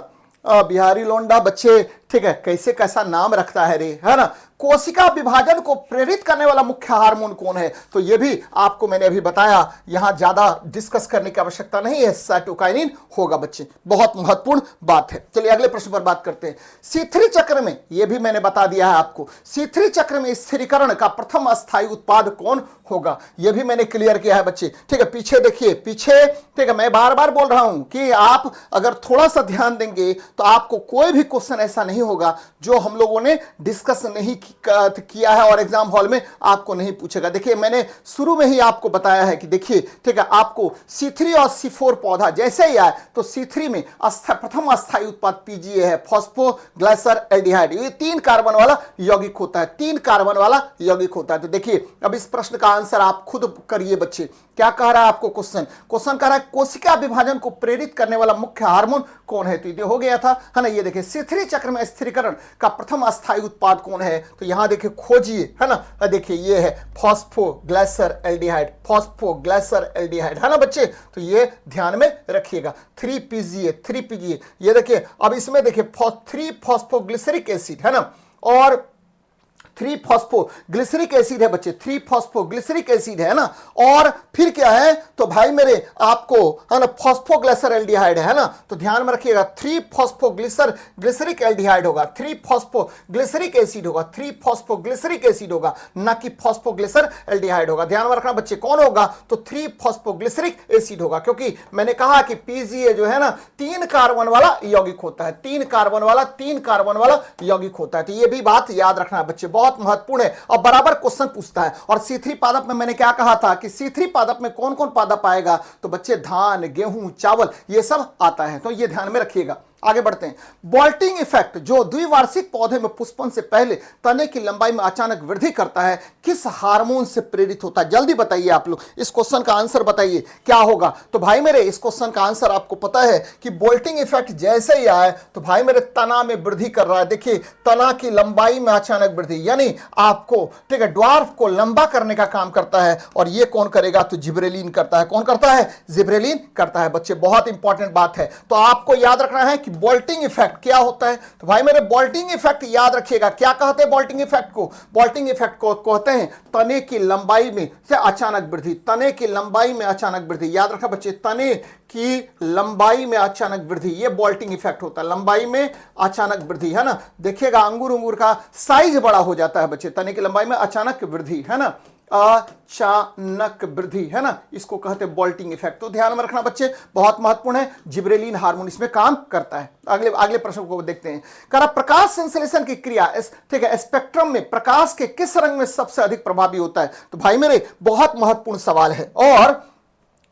बिहारी लोंडा बच्चे, ठीक है, कैसा नाम रखता है रे, है ना। कोशिका विभाजन को प्रेरित करने वाला मुख्य हार्मोन कौन है, तो यह भी आपको मैंने अभी बताया, यहां ज्यादा डिस्कस करने की आवश्यकता नहीं है, साइटोकाइनिन होगा बच्चे, बहुत महत्वपूर्ण बात है। चलिए अगले प्रश्न पर बात करते हैं। C3 चक्र में, यह भी मैंने बता दिया है आपको, C3 चक्र में स्थिरीकरण का प्रथम अस्थायी उत्पाद कौन होगा, यह भी मैंने क्लियर किया है बच्चे, ठीक है। पीछे देखिए, पीछे ठीक है, मैं बार बार बोल रहा हूं कि आप अगर थोड़ा सा ध्यान देंगे तो आपको कोई भी क्वेश्चन ऐसा नहीं होगा जो हम लोगों ने डिस्कस नहीं किया है और एग्जाम हॉल में आपको नहीं पूछेगा। देखिए मैंने शुरू में ही आपको बताया है कि देखिए ठीक है, आपको C3 और C4 पौधा जैसे ही आए तो C3 में प्रथम अस्थायी उत्पाद PGA है, फॉस्फोग्लाइसर एल्डिहाइड। ये 3 कार्बन वाला यौगिक होता है, 3 कार्बन वाला यौगिक होता है। तो देखिए अब इस प्रश्न का आंसर आप खुद करिए बच्चे। क्या कह रहा है आपको क्वेश्चन कह रहा है कोशिका विभाजन को प्रेरित करने वाला मुख्य हार्मोन कौन है, तो ये हो गया था, है ना। ये देखिए C3 चक्र में स्थिरीकरण का प्रथम अस्थायी उत्पाद कौन है, तो यहां देखिए खोजिए, है ना। देखिए ये है फॉस्फोग्लाइसर एल्डिहाइड, है ना बच्चे। तो ये ध्यान में रखिएगा, 3 PGA। ये देखिए अब इसमें देखिए 3 फॉस्फोग्लिसरिक एसिड, है ना, और 3 फॉस्फोग्लिसरिक एसिड है बच्चे, 3 फॉस्फोग्लिसरिक एसिड है ना। और फिर क्या है, तो भाई मेरे आपको है ना फॉस्फोग्लाइसर एल्डिहाइड है ना। तो ध्यान में रखिएगा 3 फॉस्फोग्लिसरिक एल्डिहाइड होगा, 3 फॉस्फोग्लिसरिक एसिड होगा, 3 फॉस्फोग्लिसरिक एसिड होगा, ना कि फॉस्फोग्लिसर एल्डिहाइड होगा। ध्यान में रखना बच्चे, कौन होगा, तो 3 फॉस्फोग्लिसरिक एसिड होगा, क्योंकि मैंने कहा कि PGA जो है ना 3 कार्बन वाला यौगिक होता है, 3 कार्बन वाला यौगिक होता है। तो ये भी बात याद रखना है बच्चे, बहुत महत्वपूर्ण है और बराबर क्वेश्चन पूछता है। और C3 पादप में मैंने क्या कहा था कि C3 पादप में कौन कौन पादप आएगा, तो बच्चे धान, गेहूं, चावल ये सब आता है, तो ये ध्यान में रखिएगा। आगे बढ़ते हैं। बोल्टिंग इफेक्ट जो द्विवार्षिक पौधे में पुष्पन से पहले तने की लंबाई में अचानक वृद्धि करता है, किस हार्मोन से प्रेरित होता है, जल्दी बताइए आप लोग, इस क्वेश्चन का आंसर बताइए क्या होगा। तो भाई मेरे इस क्वेश्चन का आंसर आपको पता है कि बोल्टिंग इफेक्ट जैसे ही आए तो भाई मेरे तना में वृद्धि कर रहा है। देखिए तना की लंबाई में अचानक वृद्धि, यानी आपको ठीक है ड्वार्फ को लंबा करने का काम करता है। और ये कौन करेगा, तो जिब्रेलिन करता है। कौन करता है, जिब्रेलिन करता है बच्चे, बहुत इंपॉर्टेंट बात है। तो आपको याद रखना है कि बोल्टिंग इफेक्ट क्या होता है, तो भाई मेरे बोल्टिंग इफेक्ट याद रखिएगा। क्या कहते हैं बोल्टिंग इफेक्ट को, बोल्टिंग इफेक्ट को कहते हैं तने की लंबाई में से अचानक वृद्धि, तने की लंबाई में अचानक वृद्धि। याद रखा बच्चे, तने की लंबाई में अचानक वृद्धि, ये बोल्टिंग इफेक्ट होता है, लंबाई में अचानक वृद्धि, है ना। देखिएगा अंगूर का साइज बड़ा हो जाता है बच्चे, तने की लंबाई में अचानक वृद्धि, है ना, अचानक वृद्धि, है ना, इसको कहते हैं बोल्टिंग इफेक्ट। तो ध्यान में रखना बच्चे, बहुत महत्वपूर्ण है, जिब्रेलिन हार्मोन इसमें काम करता है। अगले प्रश्न को देखते हैं। करा प्रकाश संश्लेषण की क्रिया ठीक है स्पेक्ट्रम में प्रकाश के किस रंग में सबसे अधिक प्रभावी होता है, तो भाई मेरे बहुत महत्वपूर्ण सवाल है और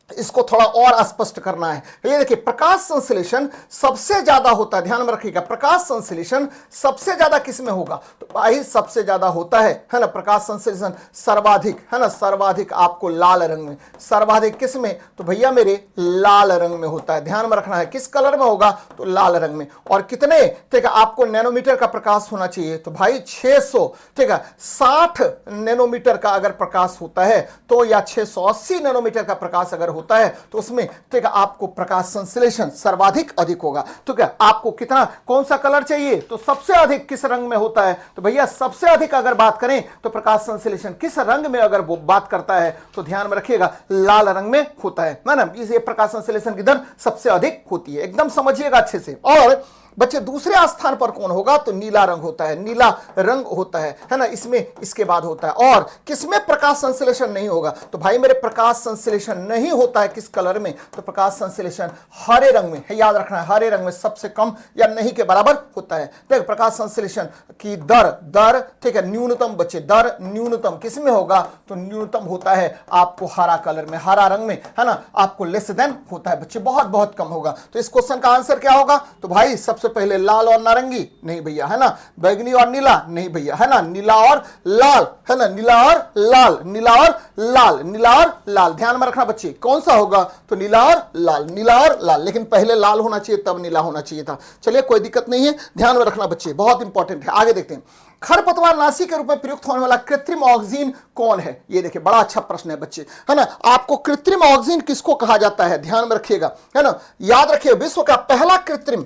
इसको थोड़ा और स्पष्ट करना है। ये देखिए प्रकाश संश्लेषण सबसे ज्यादा होता है, ध्यान में रखिएगा, प्रकाश संश्लेषण सबसे ज्यादा किस में होगा, तो भाई सबसे ज्यादा होता है ना प्रकाश संश्लेषण सर्वाधिक, है ना, सर्वाधिक आपको लाल रंग में, सर्वाधिक किस में, तो भैया मेरे लाल रंग में होता है। ध्यान में रखना है किस कलर में होगा, तो लाल रंग में। और कितने ठीक है आपको नैनोमीटर का प्रकाश होना चाहिए, तो भाई 600 ठीक है 60 नैनोमीटर का अगर प्रकाश होता है तो, या 680 नैनोमीटर का प्रकाश अगर होता होता है तो उसमें ठीक है आपको प्रकाश संश्लेषण सर्वाधिक अधिक होगा। तो क्या आपको कितना कौन सा कलर चाहिए, तो सबसे अधिक किस रंग में होता है, तो भैया सबसे अधिक अगर बात करें तो प्रकाश संश्लेषण किस रंग में अगर वो बात करता है तो ध्यान में रखिएगा लाल रंग में होता है ना। इसे प्रकाश संश्लेषण की दर सबसे अधिक होती है, एकदम समझिएगा अच्छे से। और बच्चे दूसरे स्थान पर कौन होगा, तो नीला रंग होता है, नीला रंग होता है ना, इसमें इसके बाद होता है। और किसमें प्रकाश संश्लेषण नहीं होगा, तो भाई मेरे प्रकाश संश्लेषण नहीं होता है किस कलर में, तो प्रकाश संश्लेषण हरे रंग में है, याद रखना है हरे रंग में सबसे कम या नहीं के बराबर होता है। देख प्रकाश संश्लेषण की दर ठीक है न्यूनतम बच्चे, दर न्यूनतम किसमें होगा, तो न्यूनतम होता है आपको हरा कलर में, हरा रंग में है ना, आपको लेस देन होता है बच्चे, बहुत बहुत कम होगा। तो इस क्वेश्चन का आंसर क्या होगा, तो भाई सबसे पहले लाल और नारंगी नहीं भैया है ना, बैगनी और नीला नहीं भैया है ना, नीला और लाल है ना, नीला और लाल, नीला और लाल, नीला और लाल, ध्यान में रखना बच्चे कौन सा होगा, तो नीला और लाल, नीला और लाल, लेकिन पहले लाल होना चाहिए तब नीला होना चाहिए था। चलिए कोई दिक्कत नहीं है, ध्यान में रखना बच्चे, बहुत इंपॉर्टेंट है। आगे देखते हैं, खरपतवार नाशी के रूप में प्रयुक्त होने वाला कृत्रिम ऑक्सीजन कौन है, ये देखिए बड़ा अच्छा प्रश्न है बच्चे है ना। आपको कृत्रिम ऑक्सीजन किसको कहा जाता है, ध्यान में रखिएगा है ना, याद रखिए विश्व का पहला कृत्रिम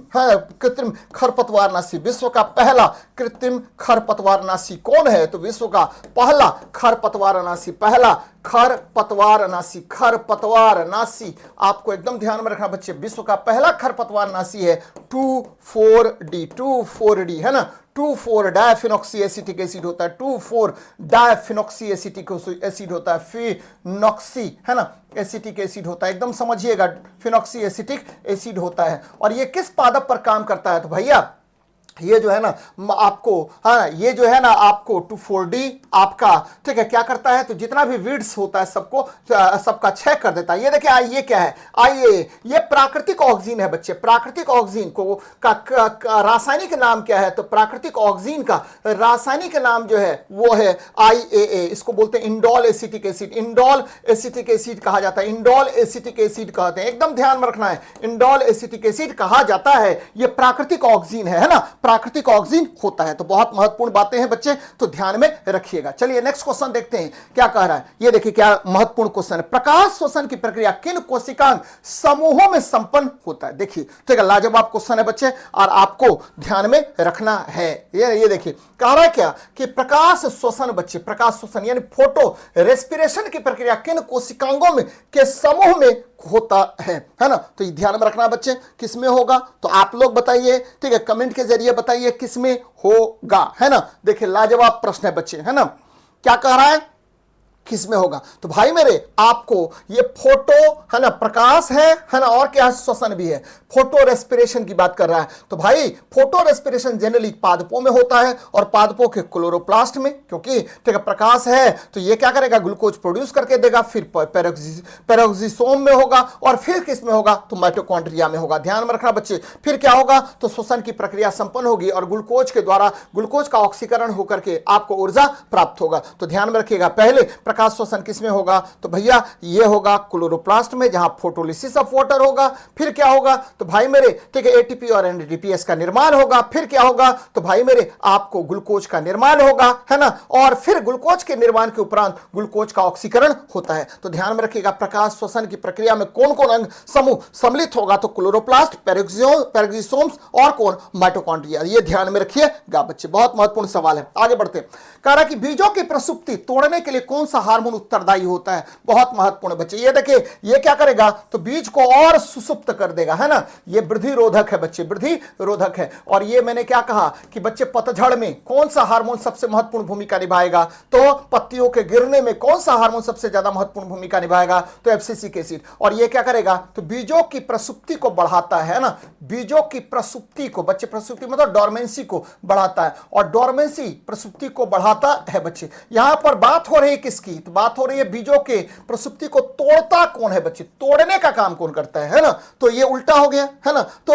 खरपतवारनाशी, विश्व का पहला कृत्रिम खरपतवारनाशी कौन है, तो विश्व का पहला खरपतवारनाशी, पहला खरपतवारनाशी आपको एकदम ध्यान में रखना बच्चे, विश्व का पहला खरपतवारनाशी है 2,4-D है ना, 2,4 डायफिनॉक्सी एसिटिक एसिड होता है, 2,4 डायफिनॉक्सी एसिटिक एसिड होता है, फिनॉक्सी है ना एसिटिक एसिड होता है, एकदम समझिएगा फिनॉक्सी एसिटिक एसिड होता है। और ये किस पादप पर काम करता है, तो भैया ये जो है ना आपको हाँ ये जो है ना आपको 2,4-D आपका ठीक है क्या करता है, तो जितना भी वीड्स होता है सबका क्षय कर देता है। ये देखिए ये क्या है, ये प्राकृतिक ऑक्सीजन है बच्चे, प्राकृतिक ऑक्सीजन को का रासायनिक नाम क्या है, तो प्राकृतिक ऑक्सीजन का रासायनिक नाम जो है वो है IAA, इसको बोलते हैं indole acetic acid, indole acetic acid कहा जाता है, इंडोल एसिटिक एसिड कहते हैं, एकदम ध्यान में रखना है, इंडोल एसिटिक एसिड कहा जाता है, ये प्राकृतिक ऑक्सीजन है ना, प्राकृतिक ऑक्सीजन होता है। तो बहुत महत्वपूर्ण बातें हैं बच्चे, तो ध्यान में रखिएगा। चलिए नेक्स्ट क्वेश्चन देखते हैं क्या कह रहा है, ये देखिए क्या महत्वपूर्ण क्वेश्चन है, प्रकाश श्वसन की प्रक्रिया किन कोशिकांग समूहों में संपन्न होता है। देखिए ठीक है लाजवाब क्वेश्चन है बच्चे और आपको ध्यान में रखना है। ये देखिए कह रहा है क्या कि प्रकाश श्वसन बच्चे, प्रकाश श्वसन यानी फोटो रेस्पिरेशन की प्रक्रिया किन कोशिकांगों में के समूह में होता है ना, तो ये ध्यान में रखना बच्चे किसमें होगा, तो आप लोग बताइए ठीक है कमेंट के जरिए बताइए किसमें होगा है ना। देखिए लाजवाब प्रश्न है बच्चे है ना, क्या कह रहा है किसमें होगा, तो भाई मेरे आपको ये फोटो है ना प्रकाश है ना, और क्या श्वसन भी है, फोटो रेस्पिरेशन की बात कर रहा है। तो भाई फोटो रेस्पिरेशन जनरली पादपों में होता है और पादपों के क्लोरोप्लास्ट में, क्योंकि ठीक है प्रकाश है तो ये क्या करेगा ग्लूकोज प्रोड्यूस करके देगा, फिर पेरोक्सिसोम में होगा और फिर किस में होगा, तो माइटोकॉन्ड्रिया में होगा। ध्यान में रखना बच्चे, फिर क्या होगा, तो श्वसन की प्रक्रिया संपन्न होगी और ग्लूकोज के द्वारा ग्लूकोज का ऑक्सीकरण होकर के आपको ऊर्जा प्राप्त होगा। तो ध्यान में रखिएगा पहले प्रकाश श्वसन किसमें होगा, तो भैया ये होगा क्लोरोप्लास्ट में जहां फोटोलिसिस ऑफ वाटर होगा। फिर क्या होगा, तो भाई मेरे ठीक है एटीपी और एनएडीपीएस का निर्माण होगा। फिर क्या होगा, तो भाई मेरे आपको ग्लूकोज का निर्माण होगा है ना, और फिर ग्लूकोज के निर्माण के उपरांत ग्लूकोज का ऑक्सीकरण होता है। तो ध्यान में रखिएगा प्रकाश श्वसन की प्रक्रिया में कौन कौन अंग समूह सम्मिलित होगा, तो क्लोरोप्लास्ट, पेरोक्सिसोम्स और कौन, माइटोकॉन्ड्रिया। ये ध्यान में रखिएगा बच्चे, बहुत महत्वपूर्ण सवाल है। आगे बढ़ते हैं, कह रहा कि बीजों की प्रसुप्ति तोड़ने के लिए कौन सा हार्मोन उत्तरदायी होता है, बहुत महत्वपूर्ण बच्चे। ये देखिए ये क्या करेगा, तो बीज को और सुसुप्त कर देगा है ना, ये वृद्धि रोधक है बच्चे, वृद्धि रोधक है। और ये मैंने क्या कहा कि बच्चे पतझड़ में कौन सा हार्मोन सबसे महत्वपूर्ण भूमिका निभाएगा, तो पत्तियों के गिरने में कौन सा हार्मोन सबसे ज्यादा महत्वपूर्ण भूमिका निभाएगा, तो एब्सिसिक एसिड। और ये क्या करेगा, तो बीजों की प्रसुप्ति को बढ़ाता है ना, बीजों की प्रसुप्ति को बच्चे, प्रसुप्ति मतलब डोरमेंसी को बढ़ाता है, और डोरमेंसी प्रसुप्ति को बढ़ाता है बच्चे। यहां पर बात हो रही है किसकी, तो बात हो रही है बीजों के प्रसुप्ति को तोड़ता कौन है बच्चे, तोड़ने का काम कौन करता है ना, तो ये उल्टा हो गया है ना। तो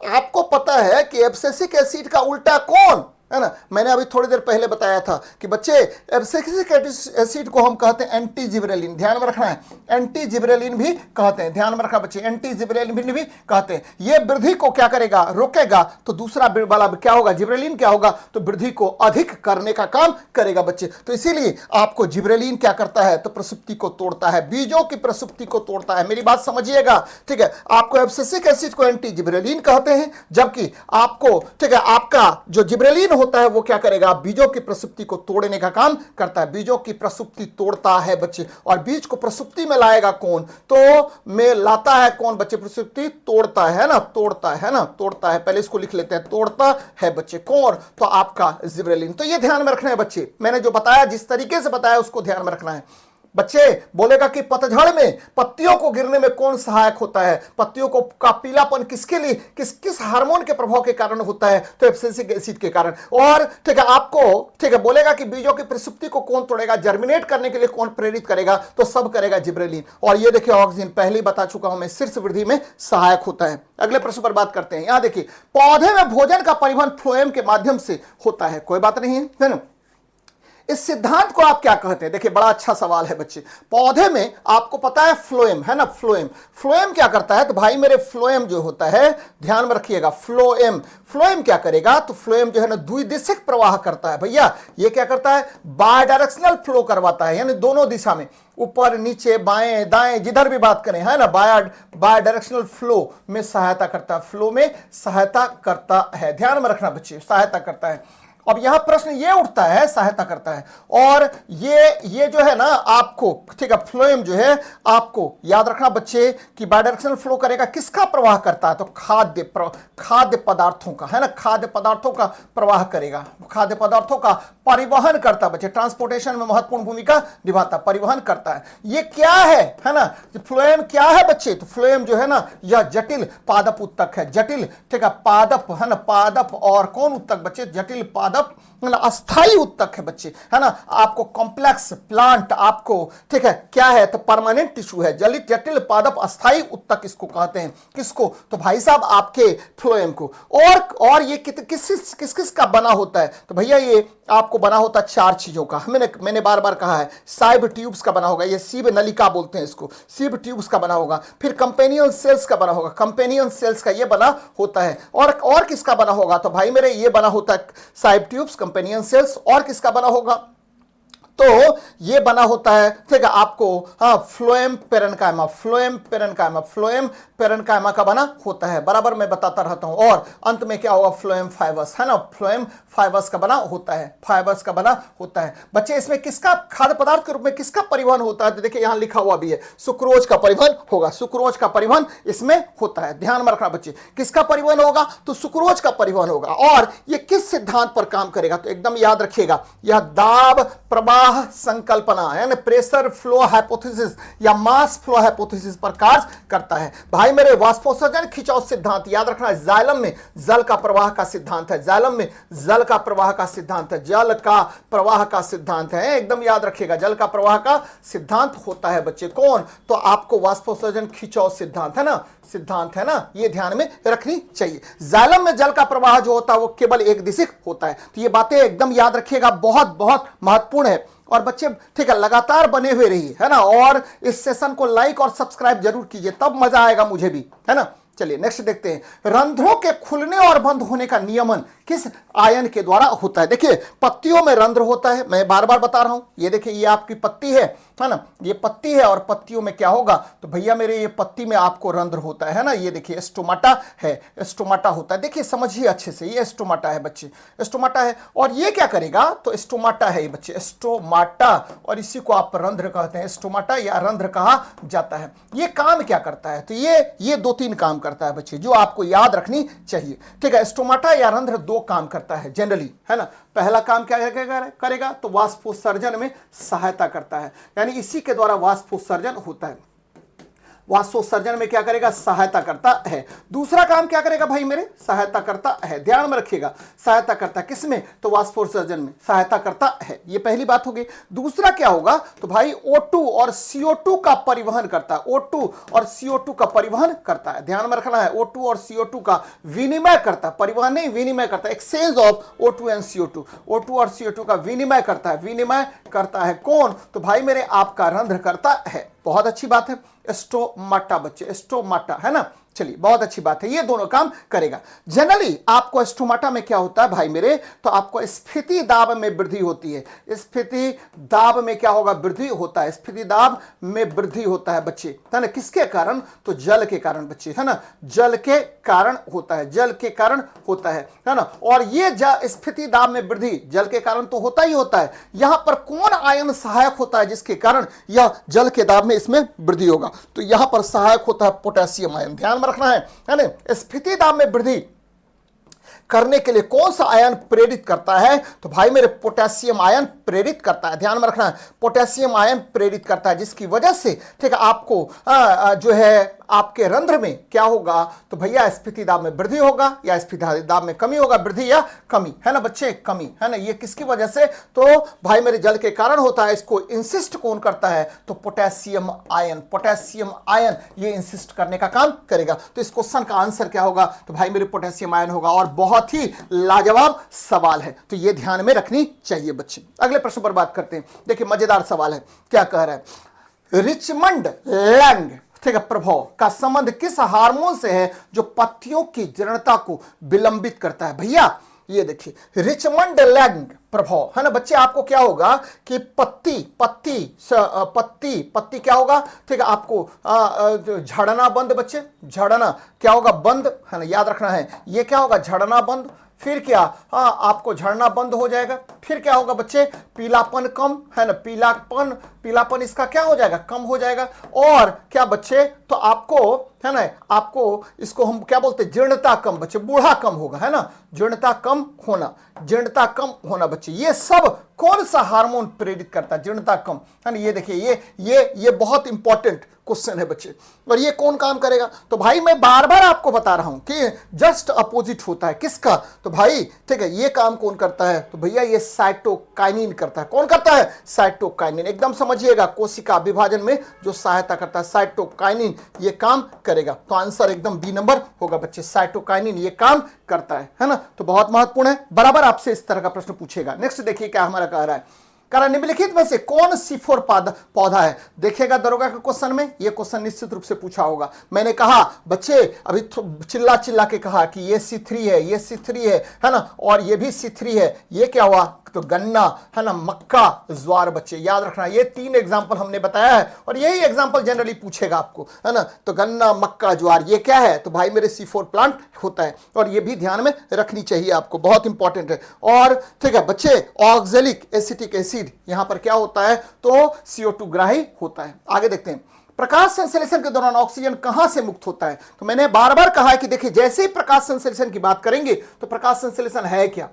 आपको पता है कि एब्सिसिक एसिड का उल्टा कौन है ना। मैंने अभी थोड़ी देर पहले बताया था कि बच्चे एब्सिक्सिक एसिड को हम कहते हैं एंटी जिबरेलिन, ध्यान में रखना है, एंटी जिबरेलिन भी कहते हैं, ध्यान में रखना बच्चे, एंटी जिबरेलिन भी कहते हैं। ये वृद्धि को क्या करेगा, रोकेगा, तो दूसरा वाला क्या होगा, जिबरेलिन क्या होगा, तो वृद्धि को अधिक करने का काम करेगा बच्चे। तो इसीलिए आपको जिबरेलिन क्या करता है, तो प्रसुप्ति को तोड़ता है, बीजों की प्रसुप्ति को तोड़ता है। मेरी बात समझिएगा, ठीक है। आपको एब्सिसिक एसिड को एंटी जिबरेलिन कहते हैं, जबकि आपको, ठीक है, आपका जो जिबरेलिन होता है वो क्या करेगा, बीजों की प्रसुप्ति को तोड़ने का काम करता है, बीजों की प्रसुप्ति तोड़ता है बच्चे। और बीज को प्रसुप्ति में लाएगा कौन, तो में लाता है कौन बच्चे, प्रसुप्ति तोड़ता है ना, तोड़ता है ना, तोड़ता है, पहले इसको लिख लेते हैं, तोड़ता है बच्चे कौन, तो आपका जिबरेलिन। तो ये ध्यान में रखना है बच्चे, मैंने जो बताया, जिस तरीके से बताया उसको ध्यान में रखना है। बच्चे बोलेगा कि पतझड़ में पत्तियों को गिरने में कौन सहायक होता है, पत्तियों को का पीलापन किसके लिए, किस हार्मोन के प्रभाव के कारण होता है, तो एब्सिसिक एसिड के कारण। और ठीक है, आपको ठीक है बोलेगा कि बीजों की प्रसुप्ति को कौन तोड़ेगा, जर्मिनेट करने के लिए कौन प्रेरित करेगा, तो सब करेगा जिबरेलिन। और ये देखिए ऑक्सीजन, पहले ही बता चुका हूं मैं, शीर्ष वृद्धि में सहायक होता है। अगले प्रश्न पर बात करते हैं। यहां देखिए, पौधे में भोजन का परिवहन फ्लोएम के माध्यम से होता है, कोई बात नहीं है ना। इस सिद्धांत को आप क्या कहते हैं, देखिए बड़ा अच्छा सवाल है बच्चे। पौधे में आपको पता है फ्लोएम है ना, फ्लोएम, फ्लोएम क्या करता है, तो भाई मेरे फ्लोएम जो होता है, ध्यान में रखिएगा, फ्लोएम, फ्लोएम क्या करेगा, तो फ्लोएम जो है ना द्विदिशिक प्रवाह करता है भैया। ये क्या करता है, बायडायरेक्शनल फ्लो करवाता है, यानी दोनों दिशा में, ऊपर नीचे बाएं दाएं जिधर भी बात करें, है ना, बायडायरेक्शनल फ्लो में सहायता करता है, फ्लो में सहायता करता है, ध्यान में रखना बच्चे, सहायता करता है। अब यहां प्रश्न ये उठता है, सहायता करता है, और ये जो है ना आपको, ठीक है, फ्लोएम जो है आपको याद रखना बच्चे कि बायडायरेक्शनल फ्लो करेगा, किसका प्रवाह करता है, तो खाद्य पदार्थों का, है ना, खाद्य पदार्थों का प्रवाह करेगा, खाद्य पदार्थों का परिवहन करता है बच्चे, ट्रांसपोर्टेशन में महत्वपूर्ण भूमिका निभाता, परिवहन करता है। ये क्या है ना, फ्लोएम क्या है बच्चे, तो फ्लोएम जो है ना यह जटिल पादप उत्तक है, जटिल, ठीक है, पादप है ना, पादप और कौन उत्तक बच्चे, जटिल पादप मतलब अस्थाई उत्तक है बच्चे, है ना। आपको कॉम्प्लेक्स प्लांट, आपको ठीक है क्या है, तो परमानेंट टिश्यू है, जटिल पादप अस्थाई उत्तक इसको कहते हैं, किसको, तो भाई साहब आपके फ्लोएम को। और ये किस किस का बना होता है, तो भैया ये आपको बना होता है चार चीजों का, मैंने बार बार कहा है, साइब ट्यूब्स का बना होगा, ये सीब नलिका बोलते हैं इसको, सीब ट्यूब्स का बना होगा, फिर कंपेनियन सेल्स का बना होगा, कंपेनियन सेल्स का ये बना होता है, और किसका बना होगा, तो भाई मेरे ये बना होता है साइब ट्यूब्स, कंपेनियन सेल्स, और किसका बना होगा, तो ये बना होता है, ठीक है, आपको हाँ phloem parenchyma, phloem parenchyma, phloem parenchyma का बना होता है, बराबर मैं बताता रहता हूं। और अंत में क्या होगा, फ्लोएम फाइबर्स, है ना, फ्लोएम फाइबर्स का बना होता है, फाइबर्स का बना होता है बच्चे। इसमें किसका खाद्य पदार्थ के रूप में किसका परिवहन होता है, तो देखिए यहां लिखा हुआ भी है, सुक्रोज का परिवहन होगा, सुक्रोज का परिवहन इसमें होता है, ध्यान में रखना बच्चे, किसका परिवहन होगा, तो सुक्रोज का परिवहन होगा। और ये किस सिद्धांत पर काम करेगा, तो एकदम याद रखिएगा, यह दाब प्रवाह संकल्पना, यानी प्रेशर फ्लो हाइपोथेसिस या मास फ्लो हाइपोथेसिस पर कार्य करता है। भाई मेरे वाष्पोत्सर्जन खिंचाव सिद्धांत याद रखना, जाइलम में जल का प्रवाह का सिद्धांत है, जाइलम में जल का प्रवाह का सिद्धांत है, जल का प्रवाह का सिद्धांत है, एकदम याद रखिएगा, जल का प्रवाह का सिद्धांत होता है बच्चे, कौन, तो आपको वाष्पोत्सर्जन खिंचाव सिद्धांत है ना, सिद्धांत है ना, ये ध्यान में रखनी चाहिए। जाइलम में जल का प्रवाह जो होता है वो केवल एक दिशिक होता है, तो ये बातें एकदम याद रखिएगा, बहुत बहुत महत्वपूर्ण है। और बच्चे ठीक है लगातार बने हुए रहिए, है ना, और इस सेशन को लाइक और सब्सक्राइब जरूर कीजिए, तब मजा आएगा मुझे भी, है ना। चलिए नेक्स्ट देखते हैं, रंध्रों के खुलने और बंद होने का नियमन किस आयन के द्वारा होता है। देखिए पत्तियों में रंध्र होता है, मैं बार बार बता रहा हूं, ये देखिए ये आपकी पत्ती है ना, ये पत्ती है, और पत्तियों में क्या होगा, तो भैया मेरे ये पत्ती में आपको रंध्र होता है ना, ये देखिए स्टोमाटा है, स्टोमाटा होता है, देखिए समझिए अच्छे से, ये स्टोमाटा है बच्चे, स्टोमाटा है, और ये क्या करेगा, तो स्टोमाटा है ये बच्चे, स्टोमाटा, और इसी को आप रंध्र कहते हैं, स्टोमाटा या रंध्र कहा जाता है। ये काम क्या करता है, तो ये दो तीन काम करता है बच्चे, जो आपको याद रखनी चाहिए, ठीक है। स्टोमाटा या रंध्र दो काम करता है जनरली, है ना। पहला काम क्या करेगा, तो वाष्पोत्सर्जन में सहायता करता है, यानी इसी के द्वारा वाष्पोत्सर्जन होता है। वाष्पोत्सर्जन में क्या करेगा, सहायता करता है। दूसरा काम क्या करेगा भाई मेरे, सहायता करता है, ध्यान में रखिएगा, सहायता करता है किसमें, तो वाष्पोत्सर्जन में सहायता करता है, ये पहली बात होगी। दूसरा क्या होगा, तो भाई O2 और CO2 का परिवहन करता है, O2 और CO2 का परिवहन करता है, ध्यान में रखना है, O2 और CO2 का विनिमय करता है, परिवहन नहीं विनिमय करता है, exchange of O2 and CO2, O2 और CO2 का विनिमय करता है, विनिमय करता है कौन, तो भाई मेरे आपका रंध्र करता है। बहुत अच्छी बात है, स्टोमाटा बच्चे, स्टोमाटा है ना, चलिए बहुत अच्छी बात है, ये दोनों काम करेगा। जनरली आपको स्टोमाटा में क्या होता है भाई मेरे, तो आपको स्फीति दाब में वृद्धि होती है, स्फीति दाब में क्या होगा, वृद्धि होता है, स्फीति दाब में वृद्धि होता है बच्चे, है ना, किसके कारण, तो जल के कारण बच्चे, है ना, जल के कारण होता है, जल के कारण होता है ना। और ये स्फीति दाब में वृद्धि जल के कारण तो होता ही होता है, यहां पर कौन आयन सहायक होता है जिसके कारण यह जल के दाब में इसमें वृद्धि होगा, तो यहां पर सहायक होता है पोटेशियम आयन, ध्यान में रखना है ना। स्फीति दाब में वृद्धि करने के लिए कौन सा आयन प्रेरित करता है, तो भाई मेरे पोटेशियम आयन प्रेरित करता है, ध्यान में रखना है, पोटेशियम आयन प्रेरित करता है, जिसकी वजह से ठीक है आपको जो है आपके रंध्र में क्या होगा, तो भैया स्फीति दाब में वृद्धि होगा या स्फीति दाब में कमी होगा, वृद्धि या कमी, है ना बच्चे, कमी, है ना। ये किसकी वजह से, तो भाई मेरे जल के कारण होता है। इसको इंसिस्ट कौन करता है, तो पोटेशियम आयन, पोटेशियम आयन ये इंसिस्ट करने का काम करेगा। तो इस क्वेश्चन का आंसर क्या होगा, तो भाई मेरे पोटेशियम आयन होगा, और बहुत ही लाजवाब सवाल है, तो ये ध्यान में रखनी चाहिए बच्चे। अगले प्रश्न पर बात करते हैं, देखिए मजेदार सवाल है, क्या कह रहा है, रिचमंड लैंग ठीक है प्रभाव का संबंध किस हार्मोन से है जो पत्तियों की जीर्णता को विलंबित करता है। भैया ये देखिए रिचमंड लैंग प्रभाव, है ना बच्चे, आपको क्या होगा कि पत्ती पत्ती पत्ती पत्ती क्या होगा, ठीक है आपको झड़ना बंद बच्चे, झड़ना क्या होगा, बंद, है ना, याद रखना है, ये क्या होगा, झड़ना बंद, फिर क्या, हाँ आपको झड़ना बंद हो जाएगा, फिर क्या होगा बच्चे, पीलापन कम, है ना, पीलापन इसका क्या हो जाएगा, कम हो जाएगा, और क्या बच्चे, तो आपको है ना, आपको इसको हम क्या बोलते हैं, जीर्णता कम बच्चे, बूढ़ा कम होगा, है ना, जीर्णता कम होना, जीर्णता कम होना बच्चे, ये सब कौन सा हार्मोन प्रेरित करता है, जीर्णता कम, है ना। ये देखिए ये बहुत इंपॉर्टेंट क्वेश्चन है बच्चे, और ये कौन काम करेगा, तो भाई मैं बार बार आपको बता रहा हूं कि जस्ट अपोजिट होता है किसका, तो भाई ठीक है ये काम कौन करता है, तो भैया ये साइटोकाइनिन करता है, कौन करता है, साइटोकाइनिन, एकदम समझिएगा, कोशिका विभाजन में जो सहायता करता है साइटोकाइनिन ये काम करेगा, तो आंसर एकदम बी नंबर होगा बच्चे, साइटोकाइनिन ये काम करता है ना। तो बहुत महत्वपूर्ण है, बराबर आपसे इस तरह का प्रश्न पूछेगा। नेक्स्ट देखिए क्या हमारा कह रहा है, निम्नलिखित में से कौन C4 पौधा है, देखिएगा दरोगा के क्वेश्चन में, ये क्वेश्चन निश्चित रूप से पूछा होगा। मैंने कहा बच्चे अभी चिल्ला चिल्ला के कहा कि ये C3 है, ये C3 है ना, और ये भी C3 है, ये क्या हुआ, तो गन्ना, है ना, मक्का, ज्वार बच्चे, याद रखना, ये 3 एग्जाम्पल हमने बताया है, और यही एग्जाम्पल जनरली पूछेगा आपको, है ना, तो गन्ना, मक्का, ज्वार, ये क्या है, तो भाई मेरे C4 प्लांट होता है, और ये भी ध्यान में रखनी चाहिए आपको, बहुत इंपॉर्टेंट है। और ठीक है बच्चे ऑक्जेलिक एसिटिक एसिड यहां पर क्या होता है, तो CO2 ग्राही होता है। आगे देखते हैं, प्रकाश संश्लेषण के दौरान ऑक्सीजन कहां से मुक्त होता है, तो मैंने बार बार कहा है कि देखिए जैसे ही प्रकाश संश्लेषण की बात करेंगे तो प्रकाश संश्लेषण है क्या,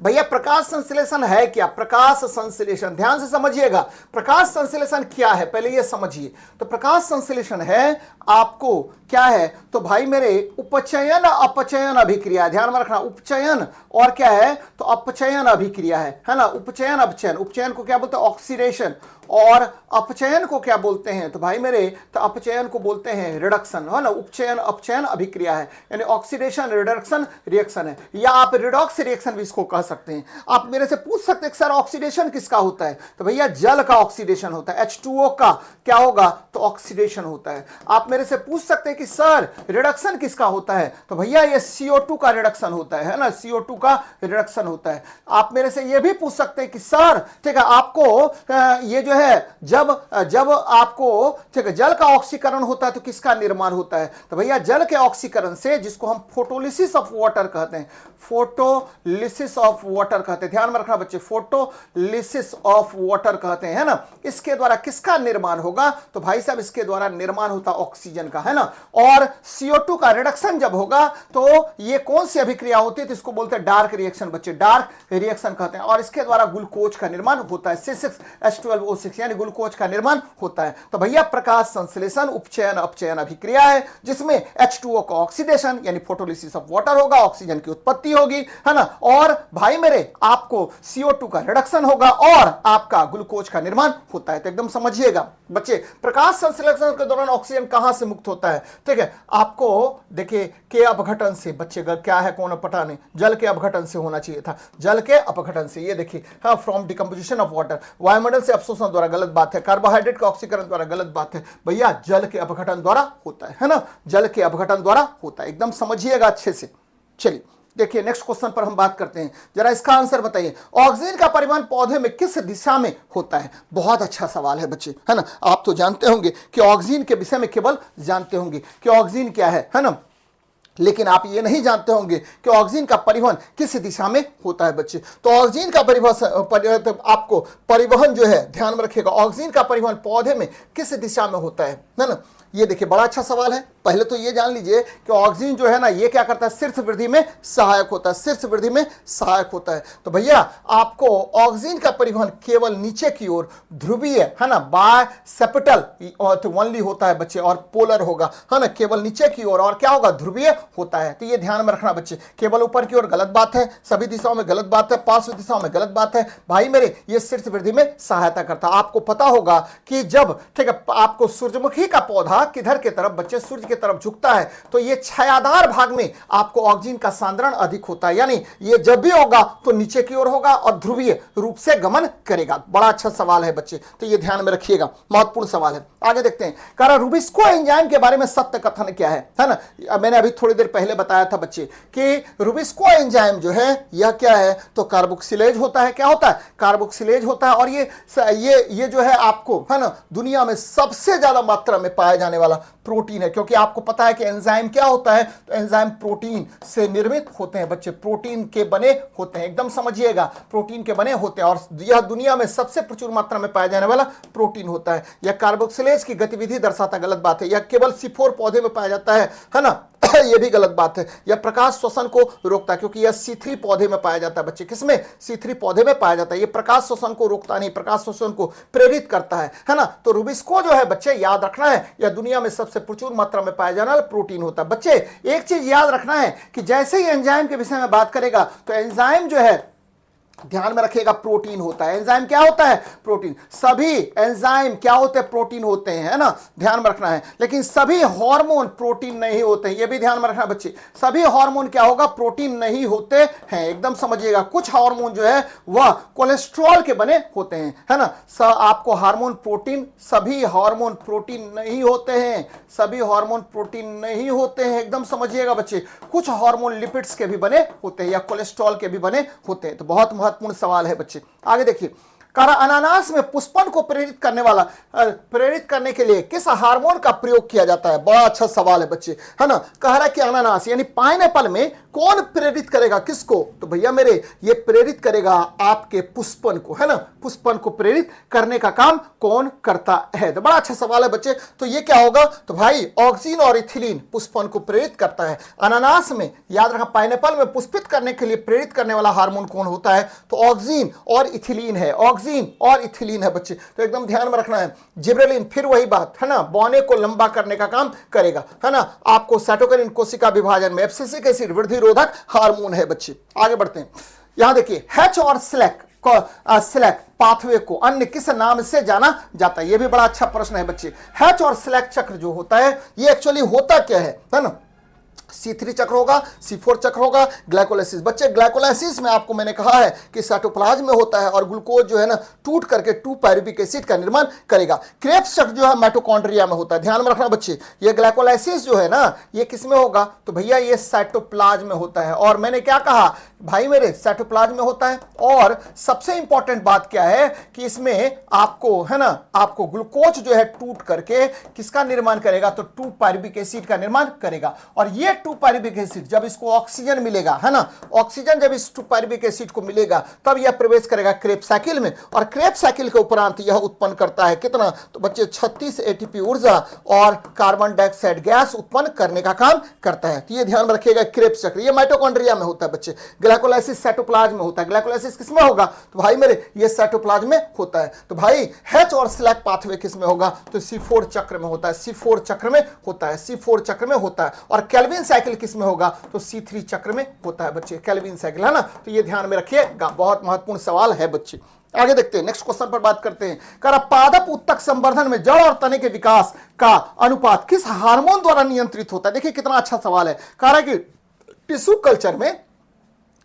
भैया प्रकाश संश्लेषण है क्या, प्रकाश संश्लेषण ध्यान से समझिएगा, प्रकाश संश्लेषण क्या है पहले ये समझिए। तो प्रकाश संश्लेषण है आपको क्या है, तो भाई मेरे उपचयन अपचयन अभिक्रिया, ध्यान में रखना, उपचयन और क्या है, तो अपचयन अभिक्रिया है ना, उपचयन अपचयन, उपचयन को क्या बोलते हैं, ऑक्सीडेशन, और अपचयन को क्या बोलते हैं, तो भाई मेरे तो अपचयन को बोलते हैं रिडक्शन, है ना, उपचयन अपचयन अभिक्रिया है, यानी ऑक्सीडेशन रिडक्शन रिएक्शन है, या आप रिडॉक्स रिएक्शन भी इसको कह सकते हैं। आप मेरे से पूछ सकते हैं सर ऑक्सीडेशन किसका होता है, तो भैया जल का ऑक्सीडेशन होता है, H2O का क्या होगा, तो ऑक्सीडेशन होता है। आप मेरे से पूछ सकते हैं कि सर रिडक्शन किसका होता है, तो भैया ये CO2 का रिडक्शन होता है ना, CO2 का रिडक्शन होता है। आप मेरे से ये भी पूछ सकते हैं कि सर ठीक है आपको ये जो है जब आपको ठीक है जल का ऑक्सीकरण होता है तो किसका निर्माण होता है, तो भैया जल के ऑक्सीकरण से, जिसको हम फोटोलिसिस ऑफ वाटर कहते हैं, फोटोलिसिस ऑफ वाटर कहते हैं, ध्यान में रखना बच्चे, फोटोलिसिस ऑफ वाटर कहते हैं, है ना, इसके द्वारा किसका निर्माण होगा, तो भाई साहब इसके द्वारा निर्माण होता ऑक्सीजन का, है ना। और CO2 का रिडक्शन जब होगा तो ये कौन सी अभिक्रिया होती है, तो इसको बोलते हैं डार्क रिएक्शन बच्चे, डार्क रिएक्शन कहते हैं, और इसके द्वारा ग्लूकोज का निर्माण होता है, C6H12O6 ग्लूकोज यानी ग्लूकोज का निर्माण होता है। तो भैया प्रकाश संश्लेषण उपचयन अपचयन अभिक्रिया है जिसमें H2O का ऑक्सीडेशन यानी फोटोलिसिस ऑफ वाटर होगा, ऑक्सीजन की उत्पत्ति होगी, है ना, और भाई मेरे आपको CO2 का रिडक्शन होगा और आपका ग्लूकोज का निर्माण होता है। तो एकदम समझिएगा बच्चे, प्रकाश संश्लेषण के दौरान ऑक्सीजन कहां से मुक्त होता है? ठीक है, आपको देखिए के अपघटन से, बच्चे क्या है कौन पता नहीं, जल के अपघटन से होना चाहिए था, जल के अपघटन से। ये देखिए हाँ, फ्रॉम डिकम्पोजिशन ऑफ वाटर, वायुमंडल से अवशोषण द्वारा गलत बात है, कार्बोहाइड्रेट का ऑक्सीकरण द्वारा गलत बात है भैया, जल के अपघटन द्वारा होता है ना, जल के अपघटन द्वारा होता है, एकदम समझिएगा अच्छे से। चलिए देखिए नेक्स्ट क्वेश्चन पर हम बात करते हैं, जरा इसका आंसर बताइए। ऑक्सीजन का परिवहन पौधे में किस दिशा में होता है? बहुत अच्छा सवाल है बच्चे, है ना। आप तो जानते होंगे कि ऑक्सीजन के विषय में केवल जानते होंगे कि ऑक्सीजन क्या है ना, लेकिन आप ये नहीं जानते होंगे कि ऑक्सीजन का परिवहन किस दिशा में होता है बच्चे। तो ऑक्सीजन का परिवहन आपको परिवहन जो है ध्यान में रखिएगा, ऑक्सीजन का परिवहन पौधे में किस दिशा में होता है ना। ये देखिए बड़ा अच्छा सवाल है। पहले तो ये जान लीजिए कि ऑक्सीजन जो है ना ये क्या करता है, शीर्ष वृद्धि में सहायक होता है, शीर्ष वृद्धि में सहायक होता है। तो भैया आपको ऑक्सीजन का परिवहन केवल नीचे की ओर ध्रुवीय, है ना, बायसेप्टल ओनली होता है बच्चे, और पोलर होगा, है ना, केवल नीचे की ओर, और क्या होगा, ध्रुवीय होता है। तो ये ध्यान में रखना बच्चे, केवल ऊपर की ओर गलत बात है, सभी दिशाओं में गलत बात है, पार्श्व दिशाओं में गलत बात है भाई मेरे, ये शीर्ष वृद्धि में सहायता करता है। आपको पता होगा कि जब, ठीक है, आपको सूर्यमुखी का पौधा किधर के तरफ बच्चे, सूर्य की तरफ झुकता है, तो ये छायादार भाग में आपको ऑक्सीजन का सांद्रण अधिक होता है, यानी ये जब भी होगा तो नीचे की ओर होगा और ध्रुवीय रूप से गमन करेगा। बड़ा अच्छा सवाल है बच्चे, तो ये ध्यान में रखिएगा, महत्वपूर्ण सवाल है। आगे देखते हैं, कारण रुबिस्को एंजाइम के बारे में सत्य कथन क्या है ना। मैंने अभी थोड़ी देर पहले बताया था बच्चे कि रुबिस्को एंजाइम जो है यह क्या है, तो कार्बोक्सिलेज होता है। क्या होता है, कार्बोक्सिलेज होता है। और ये जो है आपको, है ना, दुनिया में सबसे ज्यादा मात्रा में पाया जाने वाला प्रोटीन है, क्योंकि आपको पता है कि एंजाइम क्या होता है, तो एंजाइम प्रोटीन से निर्मित होते हैं बच्चे, प्रोटीन के बने होते हैं, एकदम समझिएगा, प्रोटीन के बने होते हैं, और यह दुनिया में सबसे प्रचुर मात्रा में पाया जाने वाला प्रोटीन होता है। यह कार्बोक्सिलेज की गतिविधि दर्शाता, गलत बात है। यह केवल C4 पौधे में पाया जाता है ना, यह भी गलत बात है। यह प्रकाश श्वसन को रोकता है, क्योंकि यह C3 पौधे में पाया जाता है बच्चे, किसमें, C3 पौधे में पाया जाता है। यह प्रकाश श्वसन को रोकता नहीं, प्रकाश श्वसन को प्रेरित करता है ना। तो रुबिस्को जो है बच्चे याद रखना है, यह दुनिया में सबसे प्रचुर मात्रा में पाया जाने वाला प्रोटीन होता है। बच्चे एक चीज याद रखना है कि जैसे ही एंजाइम के विषय में बात करेगा, तो एंजाइम जो है ध्यान में रखिएगा प्रोटीन होता है। एंजाइम क्या होता है, प्रोटीन। सभी एंजाइम क्या होते हैं, प्रोटीन होते हैं, है ना, ध्यान में रखना है। लेकिन सभी हार्मोन प्रोटीन नहीं होते हैं, ये भी ध्यान में रखना बच्चे। सभी हार्मोन क्या होगा, प्रोटीन नहीं होते हैं, एकदम समझिएगा। कुछ हार्मोन जो है वह कोलेस्ट्रॉल के बने होते हैं, है ना। आपको हार्मोन प्रोटीन, सभी हार्मोन प्रोटीन नहीं होते हैं, सभी हार्मोन प्रोटीन नहीं होते हैं, एकदम समझिएगा बच्चे। कुछ हार्मोन लिपिड्स के भी बने होते हैं या कोलेस्ट्रॉल के भी बने होते हैं। तो बहुत महत्वपूर्ण सवाल है बच्चे। आगे देखिए, कारण अनानास में पुष्पन को प्रेरित करने के लिए किस हार्मोन का प्रयोग किया जाता है? बड़ा अच्छा सवाल है बच्चे, है ना। कह रहा है कि अनानास यानी पाइनएप्पल में कौन प्रेरित करेगा, किसको? तो भैया मेरे ये प्रेरित करेगा आपके पुष्पन को, है ना। पुष्पन को प्रेरित करने का काम कौन करता है? तो बड़ा अच्छा सवाल है बच्चे। तो ये क्या होगा, तो भाई ऑक्सीजन और इथिलीन पुष्पन को प्रेरित करता है। अनानास में याद रखा, पाइनएप्पल में पुष्पित करने के लिए प्रेरित करने वाला हार्मोन कौन होता है? तो ऑक्सीजन और इथिलीन है, ऑक्सीजन और इथिलीन है बच्चे। तो एकदम ध्यान में रखना है। जिब्रेलिन फिर वही बात, है ना, बौने को लंबा करने का काम करेगा, है ना। आपको साइटोकिनिन कोशिका विभाजन में एब्सिसिक एसिड वृद्धि रोधक हार्मोन है बच्चे। आगे बढ़ते हैं, यहां देखिए, हैच और स्लैक पाथवे को अन्य किस नाम से जाना जाता है? यह भी बड़ा अच्छा प्रश्न है बच्चे। हैच और स्लैक चक्र जो होता है ये एक्चुअली होता क्या है ना। C3 चक्र होगा, C4 चक्र होगा, ग्लाइकोलाइसिस। बच्चे ग्लाइकोलाइसिस में आपको मैंने कहा है कि साइटोप्लाज्म में होता है और ग्लूकोज जो है ना टूट करके 2-पायरुविक एसिड का निर्माण करेगा। क्रेब्स चक्र जो है माइटोकॉन्ड्रिया में होता है, ध्यान में रखना बच्चे। ये ग्लाइकोलाइसिस जो है ना ये किस में होगा, तो भैया ये साइटोप्लाज्म में होता है। और मैंने क्या कहा भाई मेरे, साइटोप्लाज्म में होता है। और सबसे इंपॉर्टेंट बात क्या है कि इसमें आपको, है ना, आपको ग्लूकोज जो है टूट करके किसका निर्माण करेगा, तो 2-पायरुविक एसिड का निर्माण करेगा। और ये 2-पायरुविक एसिड जब इसको ऑक्सीजन मिलेगा, है ना, ऑक्सीजन जब इस 2-पायरुविक एसिड को मिलेगा तब यह प्रवेश करेगा क्रेब्स साइकिल में। और क्रेब्स साइकिल के उपरांत यह उत्पन्न करता है कितना, तो बच्चे 36 ATP ऊर्जा और कार्बन डाइऑक्साइड गैस उत्पन्न करने का काम करता है। तो ये ध्यान में रखिएगा, क्रेब्स चक्र ये माइटोकॉन्ड्रिया में होता है बच्चे। ग्लाइकोलाइसिस साइटोप्लाज्म में होता है। ग्लाइकोलाइसिस किस में होगा? तो भाई मेरे ये साइटोप्लाज्म में होता है। तो भाई हैच और स्लैक पाथवे किस में होगा? तो C4 चक्र में होता है। C4 चक्र में होता है। C4 चक्र में होता है। और केल्विन साइकिल किस में होगा? तो C3 चक्र में होता है बच्चे, केल्विन साइकिल, है ना। तो ये ध्यान में रखिएगा, बहुत महत्वपूर्ण सवाल है बच्चे। आगे देखते हैं, नेक्स्ट क्वेश्चन पर बात करते हैं। कह पादप उत्तक संवर्धन में जड़ और तने के विकास का अनुपात किस हार्मोन द्वारा नियंत्रित होता है? देखिए कितना अच्छा सवाल है। कह रहा है कि टिश्यू कल्चर में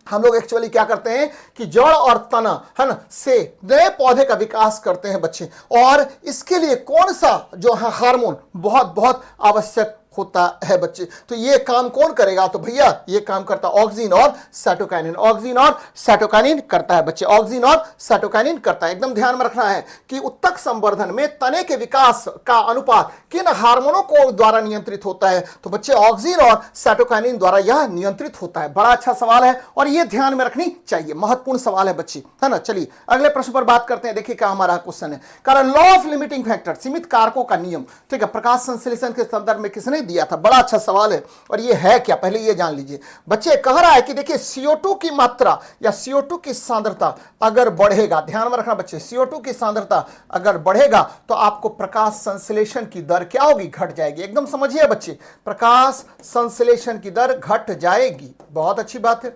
हम लोग एक्चुअली क्या करते हैं कि जड़ और तना, है ना, से नए पौधे का विकास करते हैं बच्चे। और इसके लिए कौन सा जो है हार्मोन बहुत बहुत आवश्यक होता है बच्चे? तो ये काम कौन करेगा? तो भैया ये काम करता है ऑक्सिन और साइटोकाइनिन। ऑक्सिन और साइटोकाइनिन करता है बच्चे, ऑक्सिन और साइटोकाइनिन करता है। एकदम ध्यान में रखना है कि उत्तक संवर्धन में तने के विकास का अनुपात किन हार्मोनों को द्वारा नियंत्रित होता है? तो बच्चे ऑक्सिन और साइटोकाइनिन द्वारा यह नियंत्रित होता है। बड़ा अच्छा सवाल है और ये ध्यान में रखनी चाहिए, महत्वपूर्ण सवाल है बच्चे, है ना। चलिए अगले प्रश्न पर बात करते हैं। देखिए क्या हमारा क्वेश्चन है। कारण लॉ ऑफ लिमिटिंग फैक्टर, सीमित कारकों का नियम, ठीक है, प्रकाश संश्लेषण के संदर्भ में किसने दिया था? बड़ा अच्छा सवाल है और ये है क्या, पहले ये जान लीजिए बच्चे। कह रहा है कि देखिए CO2 की मात्रा या CO2 की सांद्रता अगर बढ़ेगा, ध्यान में रखना बच्चे, CO2 की सांद्रता अगर बढ़ेगा तो आपको प्रकाश संश्लेषण की दर क्या होगी? घट जाएगी। एकदम समझिए बच्चे, प्रकाश संश्लेषण की दर घट जाएगी। बहुत अच्छी बात है।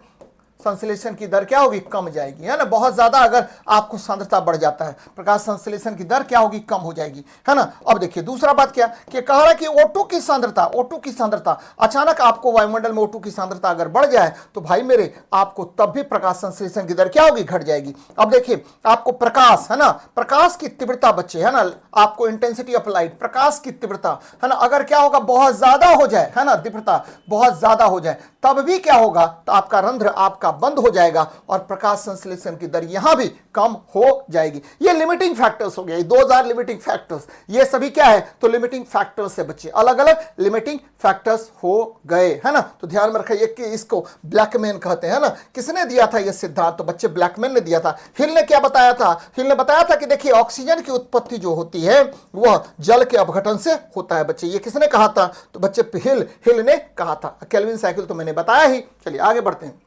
संश्लेषण की दर क्या होगी? कम जाएगी, है ना। बहुत ज्यादा अगर आपको सांद्रता बढ़ जाता है, प्रकाश संश्लेषण की दर क्या होगी? कम हो जाएगी, है ना। अब देखिए दूसरा बात क्या कि कह रहा है कि O2 की सांद्रता, O2 की सांद्रता अचानक आपको वायुमंडल में O2 की सांद्रता अगर बढ़ जाए तो भाई मेरे आपको तब भी प्रकाश संश्लेषण की दर क्या होगी? घट जाएगी। अब देखिए आपको प्रकाश, है ना, प्रकाश की तीव्रता बच्चे, है ना, आपको इंटेंसिटी ऑफ लाइट, प्रकाश की तीव्रता, है ना, अगर क्या होगा? बहुत ज्यादा हो जाए, है ना, तीव्रता बहुत ज्यादा हो जाए तब भी क्या होगा? तो आपका रंध्र आपका बंद हो जाएगा और प्रकाश संश्लेषण की दर यहां भी कम हो जाएगी। ये लिमिटिंग फैक्टर्स हो गए, 2000 लिमिटिंग फैक्टर्स। ये सभी क्या है? तो लिमिटिंग फैक्टर्स है बच्चे, अलग अलग लिमिटिंग फैक्टर्स हो गए, है ना। तो ध्यान में रखिए कि इसको ब्लैकमैन कहते हैं, है ना। किसने दिया था ये सिद्धांत? तो बच्चे ब्लैकमैन ने दिया था। हिल ने क्या बताया था? हिल ने बताया था कि देखिए ऑक्सीजन की उत्पत्ति जो होती है वह जल के अपघटन से होता है बच्चे। ये किसने कहा था? तो बच्चे हिल ने कहा था। केल्विन साइकिल तो मैंने बताया ही। चलिए आगे बढ़ते हैं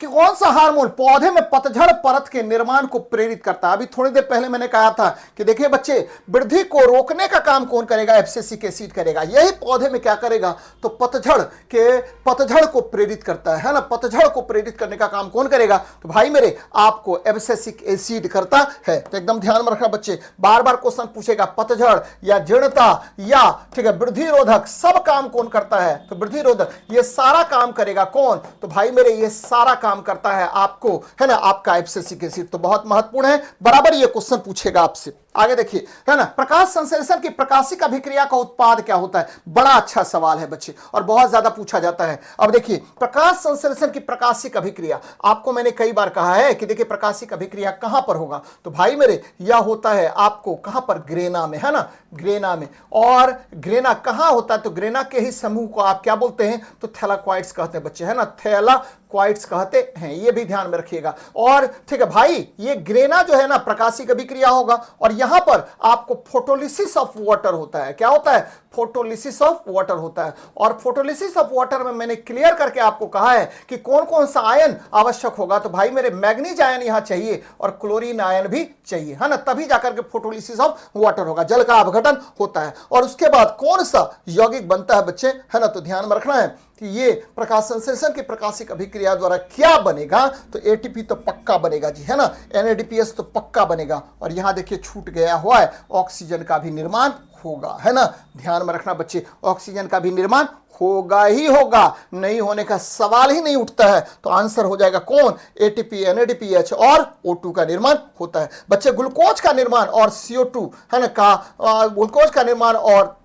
कि कौन सा हार्मोन पौधे में पतझड़ परत के निर्माण को प्रेरित करता है? अभी थोड़ी देर पहले मैंने कहा था कि देखिए बच्चे, वृद्धि को रोकने का काम कौन करेगा? एब्सिसिक एसिड करेगा। यही पौधे में क्या करेगा? तो पतझड़ को प्रेरित करता है ना। पतझड़ को प्रेरित करने का काम कौन करेगा? तो भाई मेरे आपको एब्सिसिक एसिड करता है। तो एकदम ध्यान में रखना बच्चे, बार बार क्वेश्चन पूछेगा पतझड़ या जीर्णता या ठीक है वृद्धि रोधक, सब काम कौन करता है? तो वृद्धि रोधक, ये सारा काम करेगा कौन? तो भाई मेरे ये सारा काम करता है आपको, है ना, आपका एब्सिसिक एसिड। तो बहुत महत्वपूर्ण है, बराबर ये क्वेश्चन पूछेगा आपसे। आगे देखिए, है ना, प्रकाश संश्लेषण की प्रकाशिक अभिक्रिया का उत्पाद क्या होता है? बड़ा अच्छा सवाल है बच्चे और बहुत ज्यादा पूछा जाता है। अब देखिए प्रकाश संश्लेषण की प्रकाशिक अभिक्रिया, आपको मैंने कई बार कहा है कि देखिए प्रकाशिक अभिक्रिया कहां पर होगा? तो भाई मेरे यह होता है आपको कहां पर? ग्रेना में, है ना, ग्रेना में। और ग्रेना कहां होता है? तो ग्रेना के ही समूह को आप क्या बोलते हैं? तो थैलाक्वाइड्स कहते हैं बच्चे, है ना, थैलाक्वाइड्स कहते हैं। ये भी ध्यान में रखिएगा। और ठीक है भाई, ये ग्रेना जो है ना प्रकाशिक अभिक्रिया होगा और यहां पर आपको फोटोलिसिस ऑफ वाटर होता है। क्या होता है? फोटोलिसिस ऑफ वाटर होता है। और फोटोलिसिस ऑफ वाटर में मैंने क्लियर करके आपको कहा है कि कौन कौन सा आयन आवश्यक होगा। तो भाई मेरे मैग्नीज आयन यहां चाहिए और क्लोरीन आयन भी चाहिए, है ना, तभी जाकर के फोटोलिसिस ऑफ वाटर होगा, जल का अपघटन होता है। और उसके बाद कौन सा यौगिक बनता है बच्चे, है ना। तो ध्यान में रखना है कि ये प्रकाश संश्लेषण की प्रकाशिक अभिक्रिया द्वारा क्या बनेगा? तो एटीपी तो पक्का बनेगा जी, है ना, NADPH तो पक्का बनेगा। और यहां देखिए छूट गया हुआ है, ऑक्सीजन का भी निर्माण होगा, है ना। ध्यान में रखना बच्चे, ऑक्सीजन का भी निर्माण होगा ही होगा, नहीं होने का सवाल ही नहीं उठता है। तो आंसर हो जाएगा कौन? ATP, NADPH और O2 का निर्माण होता है बच्चे। ग्लूकोज का निर्माण और CO2, है ना, का ग्लूकोज का निर्माण और